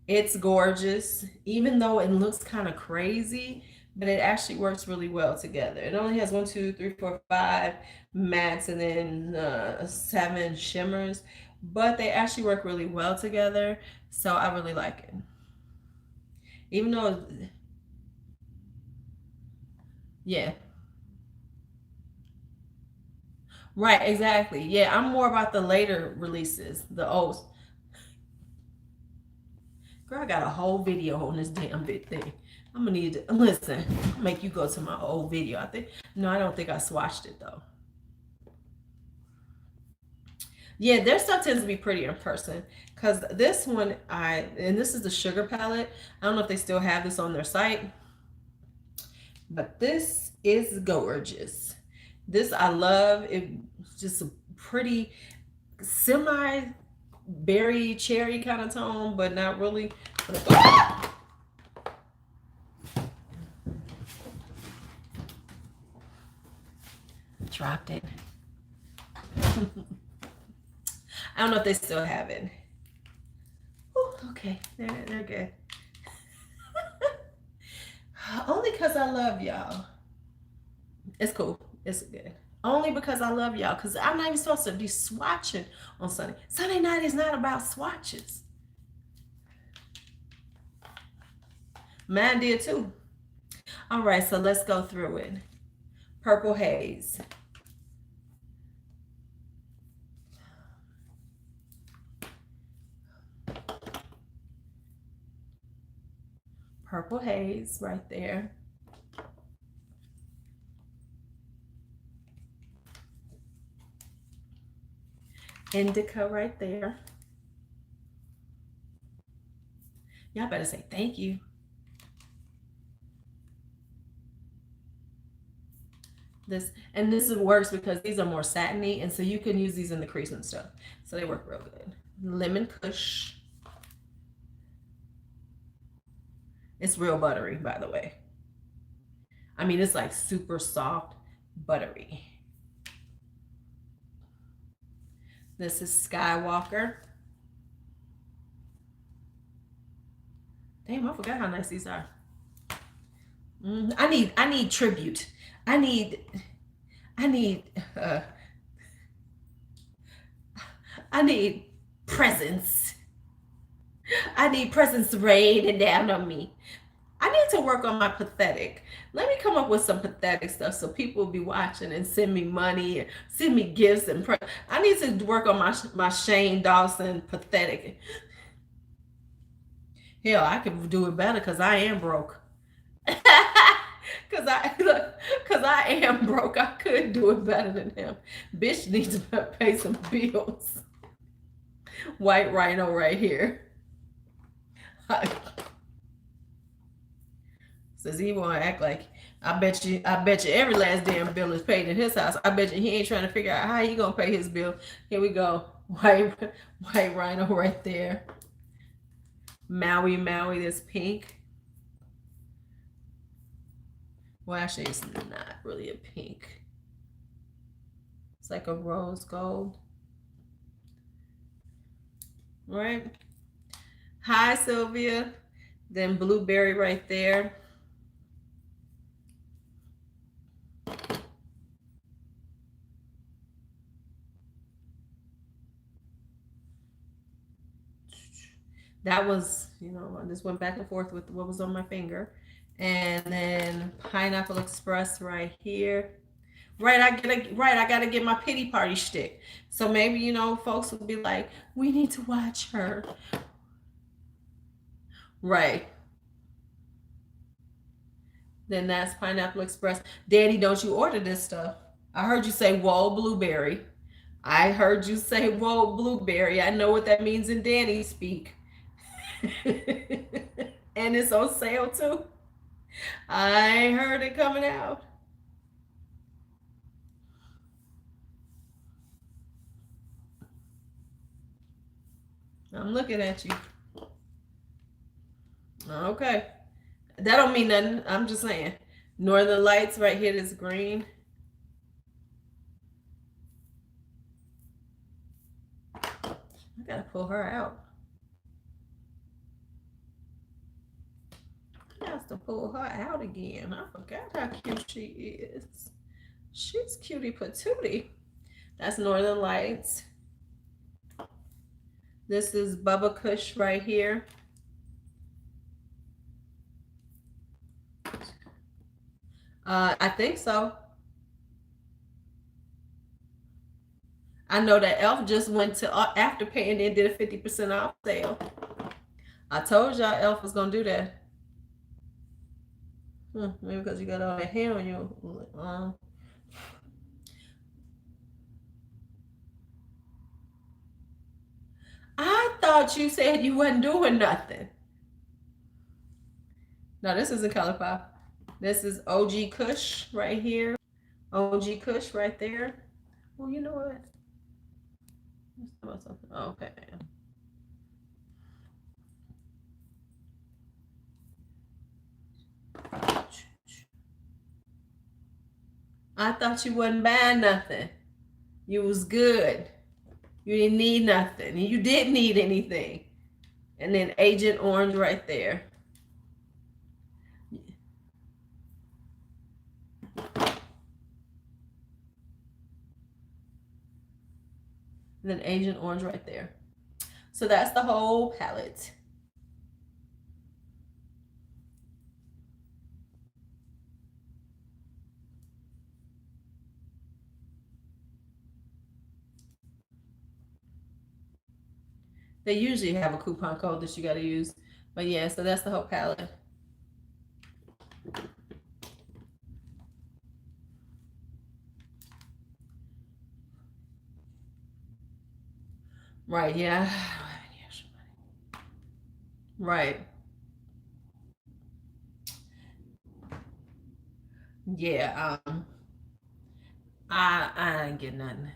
It's gorgeous, even though it looks kind of crazy, but it actually works really well together. It only has 1, 2, 3, 4, 5 mattes and then 7 shimmers, but they actually work really well together. So I really like it. Even though, yeah, right, exactly. Yeah, I'm more about the later releases, the O's. Girl, I got a whole video on this damn big thing. I'm gonna need to listen. Make you go to my old video. I don't think I swatched it though. Yeah, their stuff tends to be pretty in person. Cause this one, and this is the sugar palette. I don't know if they still have this on their site, but this is gorgeous. This I love. It's just a pretty semi berry cherry kind of tone, but not really. Dropped it. I don't know if they still have it. Ooh, okay, they're good. Only because I love y'all. It's cool. It's good. Only because I love y'all. Because I'm not even supposed to be swatching on Sunday. Sunday night is not about swatches. Mine did too. All right, so let's go through it. Purple Haze. Purple Haze right there. Indica right there. Y'all better say thank you. This works because these are more satiny, and so you can use these in the crease and stuff. So they work real good. Lemon Kush. It's real buttery, by the way. I mean, it's like super soft, buttery. This is Skywalker. Damn, I forgot how nice these are. I need tribute. I need presents. I need presents raining down on me. I need to work on my pathetic. Let me come up with some pathetic stuff so people will be watching and send me money and send me gifts and I need to work on my Shane Dawson pathetic. Hell, I could do it better because I am broke. Cause I am broke. I could do it better than him. Bitch needs to pay some bills. White Rhino right here. Says he wanna act like I bet you every last damn bill is paid in his house. I bet you he ain't trying to figure out how he gonna pay his bill. Here we go. White Rhino right there. Maui, this pink. Well, actually, it's not really a pink. It's like a rose gold. Right? Hi, Sylvia. Then blueberry right there. That was, I just went back and forth with what was on my finger. And then Pineapple Express right here. Right, I gotta get my pity party shtick. So maybe, folks will be like, we need to watch her. Right. Then that's Pineapple Express. Daddy, don't you order this stuff. I heard you say, whoa, blueberry. I heard you say, whoa, blueberry. I know what that means in Danny speak. And it's on sale too. I heard it coming out. I'm looking at you. Okay. That don't mean nothing. I'm just saying. Northern Lights right here, this green. I gotta pull her out. I have to pull her out again. I forgot how cute she is. She's cutie patootie. That's Northern Lights. This is Bubba Kush right here. I think so. I know that Elf just went to Afterpay and then did a 50% off sale. I told y'all Elf was gonna do that. Maybe because you got all that hair on your thought you said you wasn't doing nothing. No, this isn't ColourPop. This is OG Kush right here. OG Kush right there. Well, you know what? Let's talk about something. Okay. I thought you wasn't buying nothing. You was good. You didn't need nothing. You didn't need anything. And then Agent Orange right there. And then Agent Orange right there. So that's the whole palette. They usually have a coupon code that you got to use. But yeah, so that's the whole palette. Right, yeah. Right. Yeah, I ain't get nothing.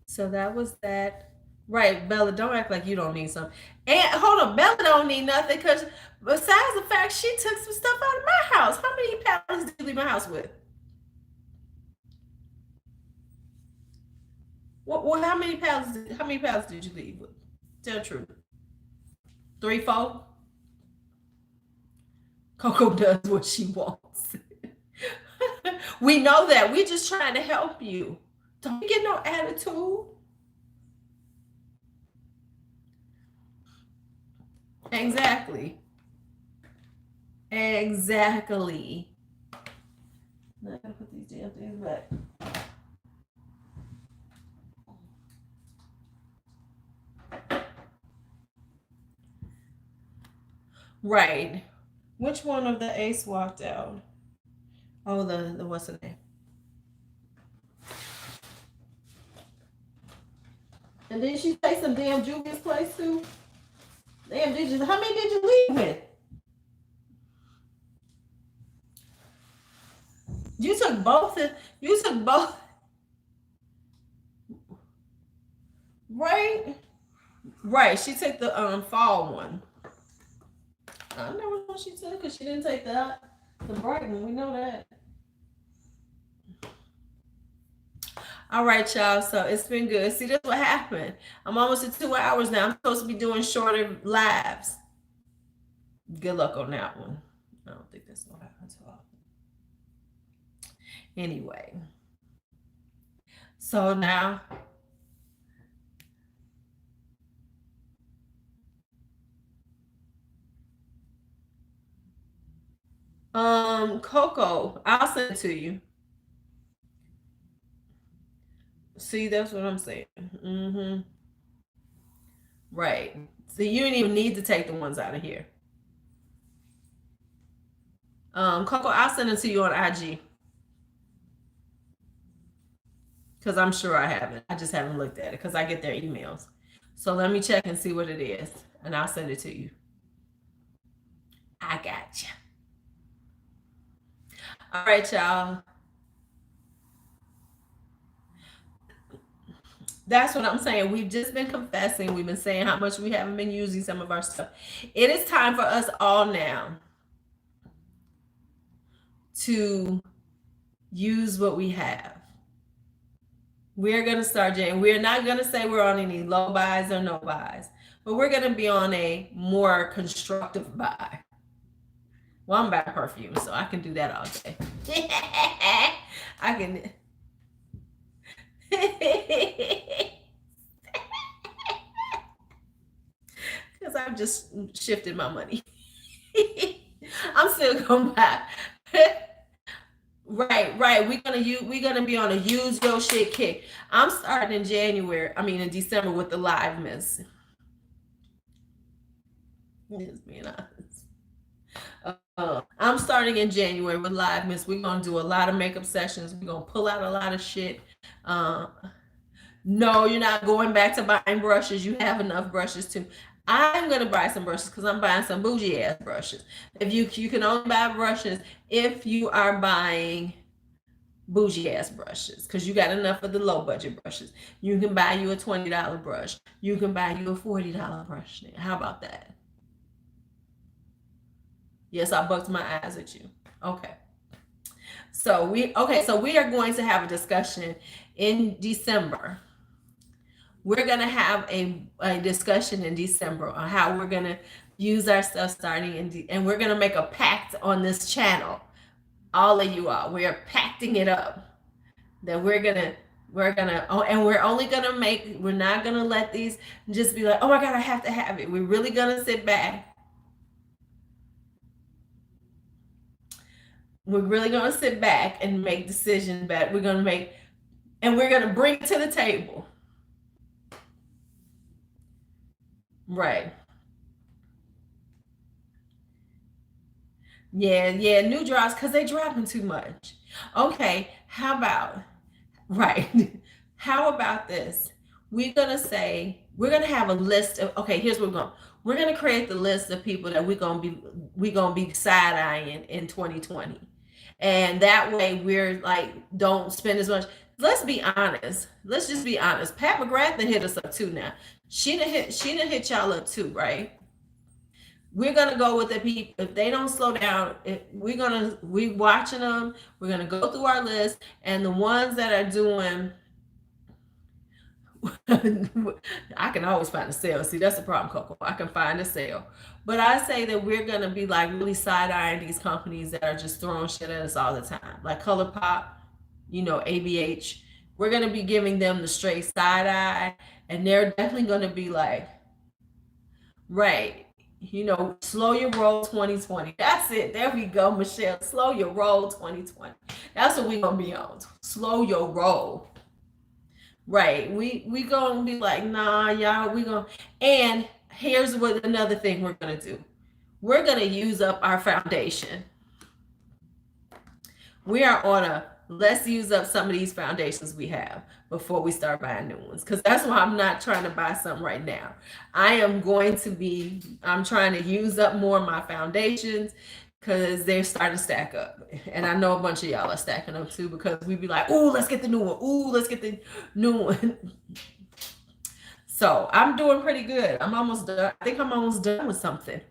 So that was that. Right, Bella, don't act like you don't need some. And hold on, Bella don't need nothing because besides the fact she took some stuff out of my house. How many palettes did you leave my house with? Well, how many palettes did you leave with? Tell the truth. 3, 4? Coco does what she wants. We know that. We just trying to help you. Don't get no attitude. Exactly. Exactly. I gotta put these damn things back. Right. Which one of the ace walked out? Oh, the what's the name? And then she take some damn Julia's place too. Damn, how many did you leave with? You took both. You took both. Right. Right. She took the fall one. I never know she took because she didn't take the bright one. We know that. All right, y'all. So it's been good. See, this is what happened. I'm almost at 2 hours now. I'm supposed to be doing shorter lives. Good luck on that one. I don't think that's gonna happen too often. Anyway. So now. Coco, I'll send it to you. See, that's what I'm saying. Mm-hmm. Right. So you didn't even need to take the ones out of here. Coco, I'll send it to you on IG. Because I'm sure I haven't. I just haven't looked at it because I get their emails. So let me check and see what it is. And I'll send it to you. I got you. All right, y'all. That's what I'm saying. We've just been confessing. We've been saying how much we haven't been using some of our stuff. It is time for us all now to use what we have. We're going to start, Jane. We're not going to say we're on any low buys or no buys, but we're going to be on a more constructive buy. Well, I'm buying perfume, so I can do that all day. I can. Because I've just shifted my money. I'm still gonna buy. Right. We're gonna be on a use your shit kick. I'm starting in December with the live miss. Just being honest. I'm starting in January with Live Miss. We're gonna do a lot of makeup sessions. We're gonna pull out a lot of shit. No, you're not going back to buying brushes. You have enough brushes too. I'm gonna buy some brushes because I'm buying some bougie ass brushes. If you can only buy brushes if you are buying bougie ass brushes, because you got enough of the low budget brushes. You can buy you a $20 brush. You can buy you a $40 brush. How about that? Yes, I bucked my eyes at you. Okay. So we are going to have a discussion in December. We're going to have a discussion in December on how we're going to use our stuff starting and we're going to make a pact on this channel. All of you all, we are pacting it up that we're gonna and we're only gonna we're not gonna let these just be like, oh my God, I have to have it. We're really gonna sit back. We're really gonna sit back and make decisions that we're gonna make, and we're gonna bring it to the table. Right. Yeah, new drops because they dropping too much. Okay, how about right? How about this? We're gonna have a list of, okay, here's what we're gonna create the list of people that we're gonna be side-eyeing in 2020. And that way we're like, don't spend as much. Let's be honest. Let's just be honest. Pat McGrath hit us up too now. She done hit y'all up too, right? We're gonna go with the people. If they don't slow down, we watching them. We're gonna go through our list, and the ones that are doing I can always find a sale. See, that's the problem, Coco. I can find a sale. But I say that we're going to be like really side-eyeing these companies that are just throwing shit at us all the time. Like ColourPop, ABH. We're going to be giving them the straight side-eye. And they're definitely going to be like, right, slow your roll 2020. That's it. There we go, Michelle. Slow your roll 2020. That's what we're going to be on. Slow your roll. Right. We gonna be like, nah, y'all, and here's what another thing we're gonna do. We're gonna use up our foundation. We are on let's use up some of these foundations we have before we start buying new ones. Because that's why I'm not trying to buy some right now. I'm trying to use up more of my foundations because they're starting to stack up. And I know a bunch of y'all are stacking up too, because we'd be like, ooh, let's get the new one. Ooh, let's get the new one. So I'm doing pretty good. I'm almost done. I think I'm almost done with something.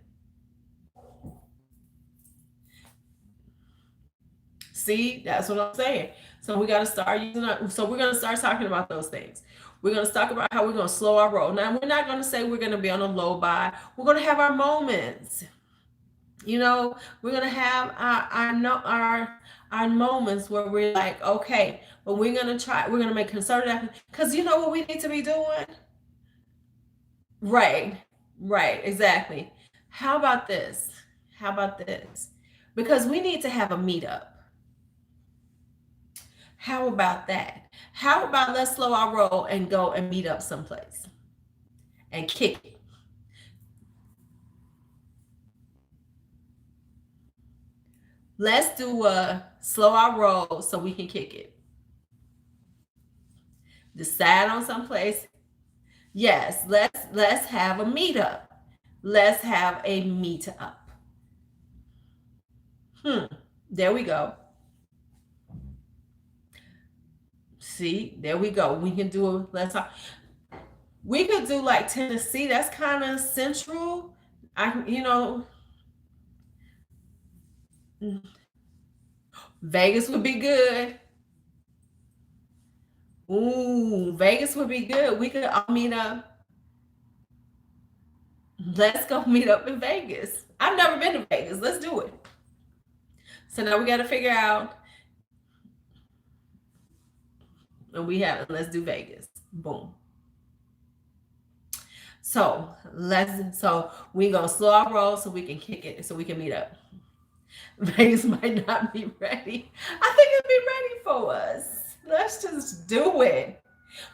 See, that's what I'm saying. So we got to start so we're going to start talking about those things. We're going to talk about how we're going to slow our roll. Now, we're not going to say we're going to be on a low buy. We're going to have our moments. We're going to have our moments where we're like, okay, but we're going to make concerted effort. Because you know what we need to be doing? Right, exactly. How about this? Because we need to have a meetup. How about that? How about let's slow our roll and go and meet up someplace and kick it? Let's do a slow our roll so we can kick it. Decide on someplace. Yes, let's have a meetup. Let's have a meetup. There we go. See, there we go. We can do let's talk. We could do like Tennessee. That's kind of central. Vegas would be good. Ooh, Vegas would be good. We could all meet up. Let's go meet up in Vegas. I've never been to Vegas. Let's do it. So now we got to figure out. And let's do Vegas. Boom. So we gonna slow our roll so we can kick it, so we can meet up. Vegas might not be ready. I think it'll be ready for us. Let's just do it.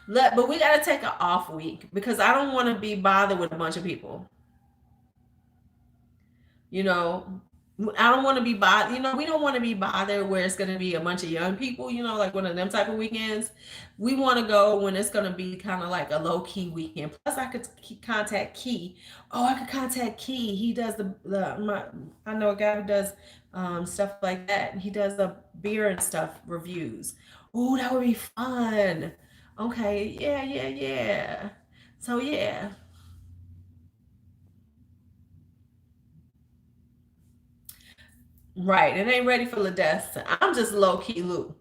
But we gotta take an off week because I don't want to be bothered with a bunch of people. I don't want to be bothered. We don't want to be bothered where it's going to be a bunch of young people, like one of them type of weekends. We want to go when it's going to be kind of like a low key weekend. Plus, I could contact Key. Oh, I could contact Key. He does I know a guy who does stuff like that. He does the beer and stuff reviews. Oh, that would be fun. Okay. Yeah, yeah, yeah. So, yeah. Right. It ain't ready for Ladessa. I'm just low key Lou.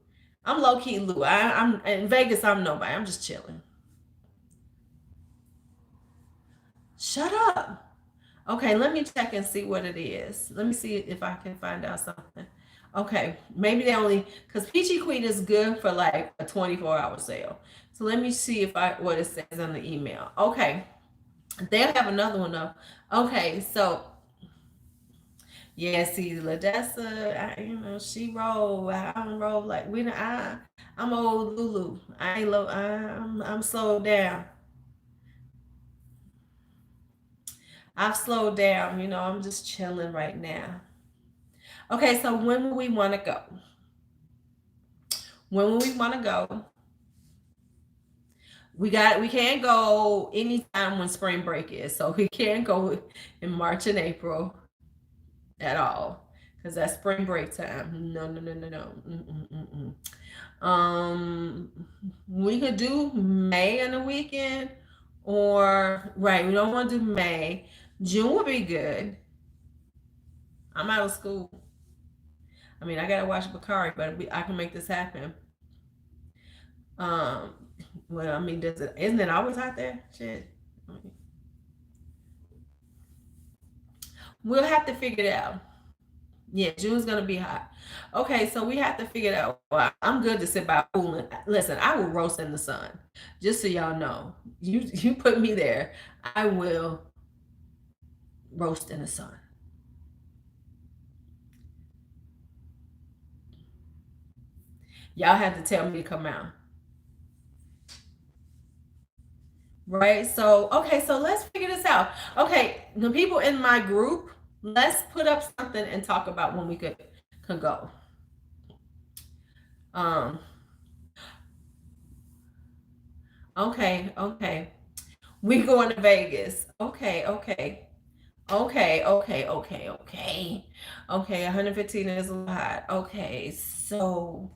I'm low key Lou. I'm in Vegas. I'm nobody. I'm just chilling. Shut up. Okay, let me check and see what it is. Let me see if I can find out something. Okay, maybe they only because Peachy Queen is good for like a 24-hour sale. So let me see if I what it says on the email. Okay, they'll have another one though. Okay, so yeah, see, Ladessa, she roll. I don't roll like we. I'm old Lulu. I ain't low. I'm slowed down. I've slowed down. I'm just chilling right now. Okay, so when will we want to go? When will we want to go? We can't go anytime when spring break is. So we can't go in March and April at all because that's spring break time. No, no, no, no, no. We could do May on the weekend, or right. We don't want to do May. June would be good. I'm out of school. I mean, I gotta watch Bakari, but I can make this happen. Um, well, I mean, isn't it always out there? Shit. We'll have to figure it out. Yeah, June's gonna be hot. Okay, so we have to figure it out. Well, I'm good to sit by cooling. Listen, I will roast in the sun. Just so y'all know. You put me there. I will roast in the sun. Y'all have to tell me to come out. Right? So, okay, so let's figure this out. Okay, the people in my group, let's put up something and talk about when we could go. Um, okay, okay. We going to Vegas. Okay, okay. Okay, okay, okay, okay. Okay, 115 is a lot. Okay, so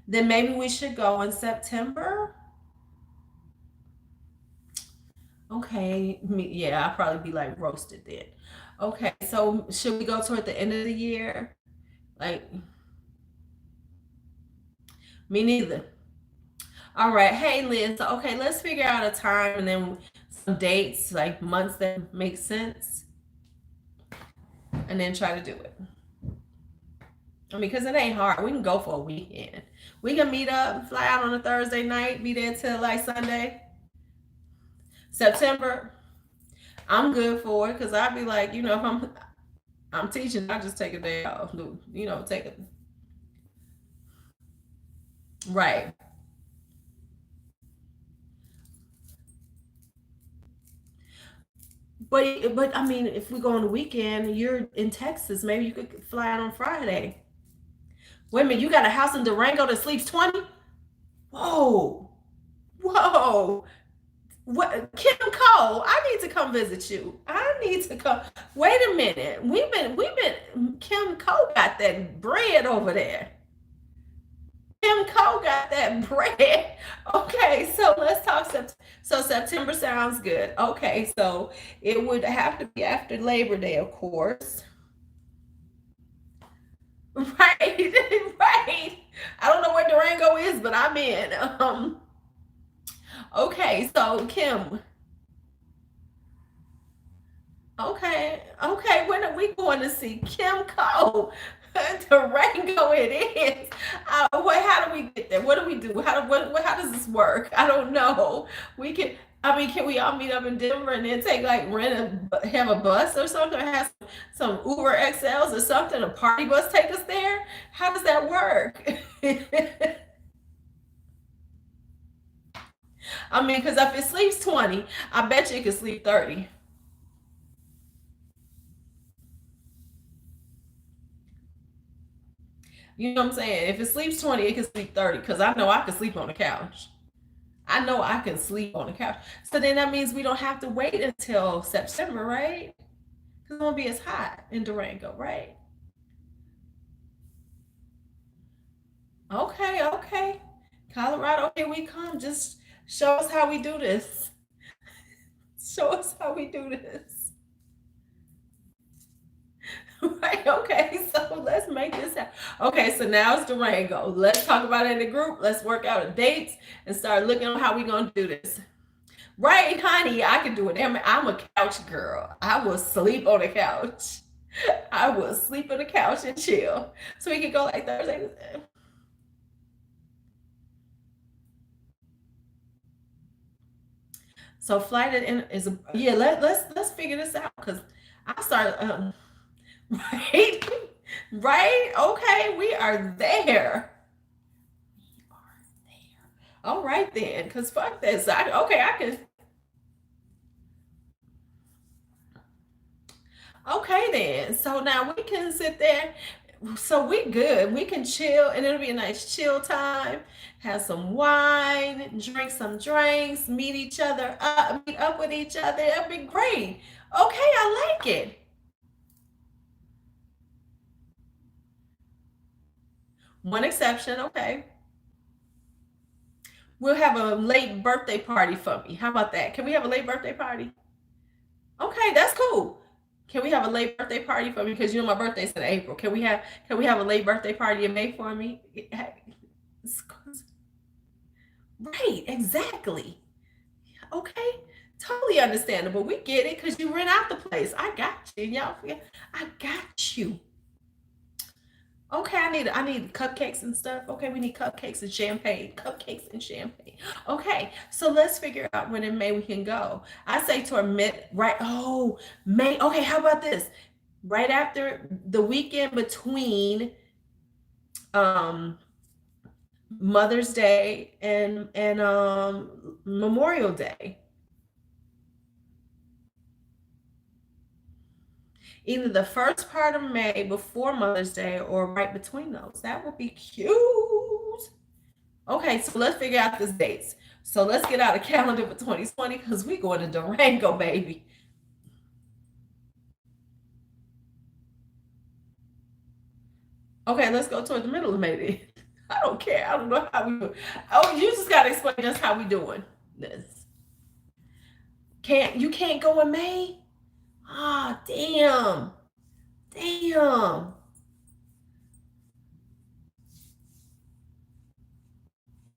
then maybe we should go in September. Okay, yeah, I'll probably be like roasted then. Okay, so should we go toward the end of the year? Like, me neither. All right, hey Liz. So, okay, let's figure out a time and then some dates, like months that make sense, and then try to do it. I mean, because it ain't hard. We can go for a weekend. We can meet up, fly out on a Thursday night, be there till like Sunday. September, I'm good for it because I'd be like, if I'm teaching, I just take a day off. Take it. Right. But I mean, if we go on the weekend, you're in Texas. Maybe you could fly out on Friday. Wait a minute, you got a house in Durango that sleeps 20? Whoa. Whoa. What, Kim Cole? I need to come visit you. I need to come. Wait a minute. We've been. Kim Cole got that bread over there. Kim Cole got that bread. Okay, so let's talk. So September sounds good. Okay, so it would have to be after Labor Day, of course. Right, right. I don't know where Durango is, but I'm in. Okay, so Kim. Okay, okay. When are we going to see Kim Cole? Durango it is. How do we get there? What do we do? How does this work? I don't know. We can. I mean, can we all meet up in Denver and then take like have a bus or something? Or have some Uber XLs or something? A party bus take us there? How does that work? I mean, because if it sleeps 20, I bet you it can sleep 30. You know what I'm saying? If it sleeps 20, it can sleep 30, because I know I can sleep on the couch. I know I can sleep on the couch. So then that means we don't have to wait until September, right? Because it won't be as hot in Durango, right? Okay, okay. Colorado, here we come. Just show us how we do this. Show us how we do this. Right, okay, so let's make this happen. Okay, so now it's Durango. Let's talk about it in the group. Let's work out the dates and start looking at how we're going to do this. Right, honey, I can do it. I'm a couch girl. I will sleep on the couch. I will sleep on the couch and chill. So we can go like Thursday. So flight is yeah. Let's figure this out, because I start right, right. Okay, we are there. We are there. All right then, because fuck this. Okay, I can. Okay then. So now we can sit there. So we good. We can chill, and it'll be a nice chill time. Have some wine, drink some drinks, meet up with each other. It'll be great. Okay, I like it. One exception, okay. We'll have a late birthday party for me. How about that? Can we have a late birthday party? Okay, that's cool. Can we have a late birthday party for me? Because you know my birthday's in April. Can we have a late birthday party in May for me? Right, exactly. Okay, totally understandable. We get it because you rent out the place. I got you, y'all. I got you. Okay, I need cupcakes and stuff. Okay, we need cupcakes and champagne. Cupcakes and champagne. Okay, so let's figure out when in May we can go. I say toward mid right. Oh, May. Okay, how about this? Right after the weekend between um Mother's Day and Memorial Day. Either the first part of May before Mother's Day or right between those. That would be cute. Okay, so let's figure out these dates. So let's get out a calendar for 2020, because we going to Durango, baby. Okay, let's go toward the middle of May. I don't care. I don't know how we do. Oh, you just gotta explain us how we doing this. You can't go in May? Ah, damn. Damn.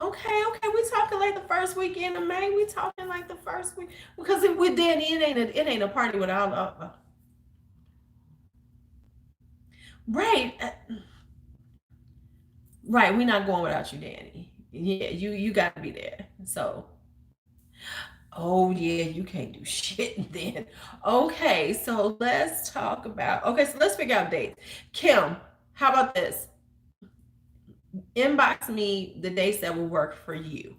Okay, we talking like the first weekend of May. We talking like the first week, because if with Danny, it ain't a party without right, right. We're not going without you, Danny. Yeah, you got to be there. So, oh yeah, you can't do shit then. Okay, so let's talk about. Okay, so let's figure out dates. Kim, how about this? Inbox me the dates that will work for you,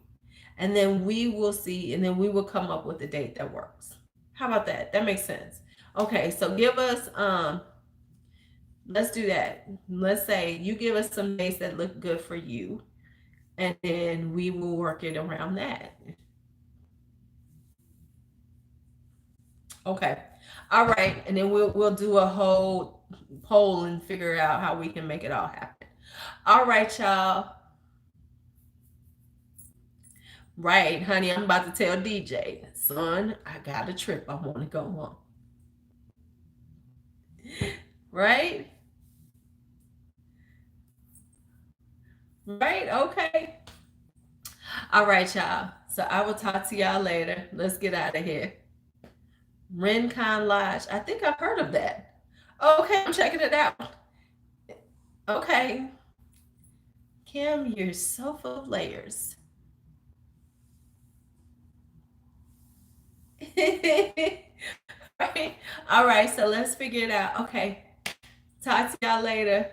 and then we will see, and then we will come up with a date that works. How about that? That makes sense. Okay, so give us let's do that. Let's say you give us some dates that look good for you, and then we will work it around that. Okay. All right, and then we'll do a whole poll and figure out how we can make it all happen. All right, y'all. Right, honey, I'm about to tell DJ, son, I got a trip I want to go on. Right? Right? Okay. All right, y'all. So I will talk to y'all later. Let's get out of here. Rincon Lodge. I think I've heard of that. Okay, I'm checking it out. Okay. Kim, you're so full of layers. Right? All right, so let's figure it out. Okay. Talk to y'all later.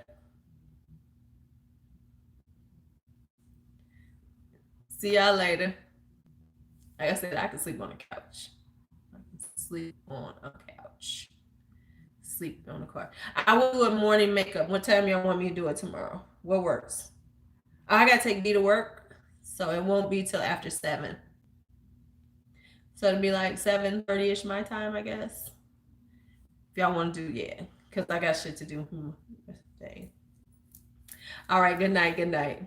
See y'all later. Like I said, I can sleep on the couch. I can sleep on a couch. Sleep on the couch. I will do a morning makeup. What time y'all want me to do it tomorrow? What works? I gotta take D to work, so it won't be till after 7. So it'll be like 7:30ish my time, I guess. If y'all want to do, yeah, because I got shit to do. Day. All right, good night. Good night.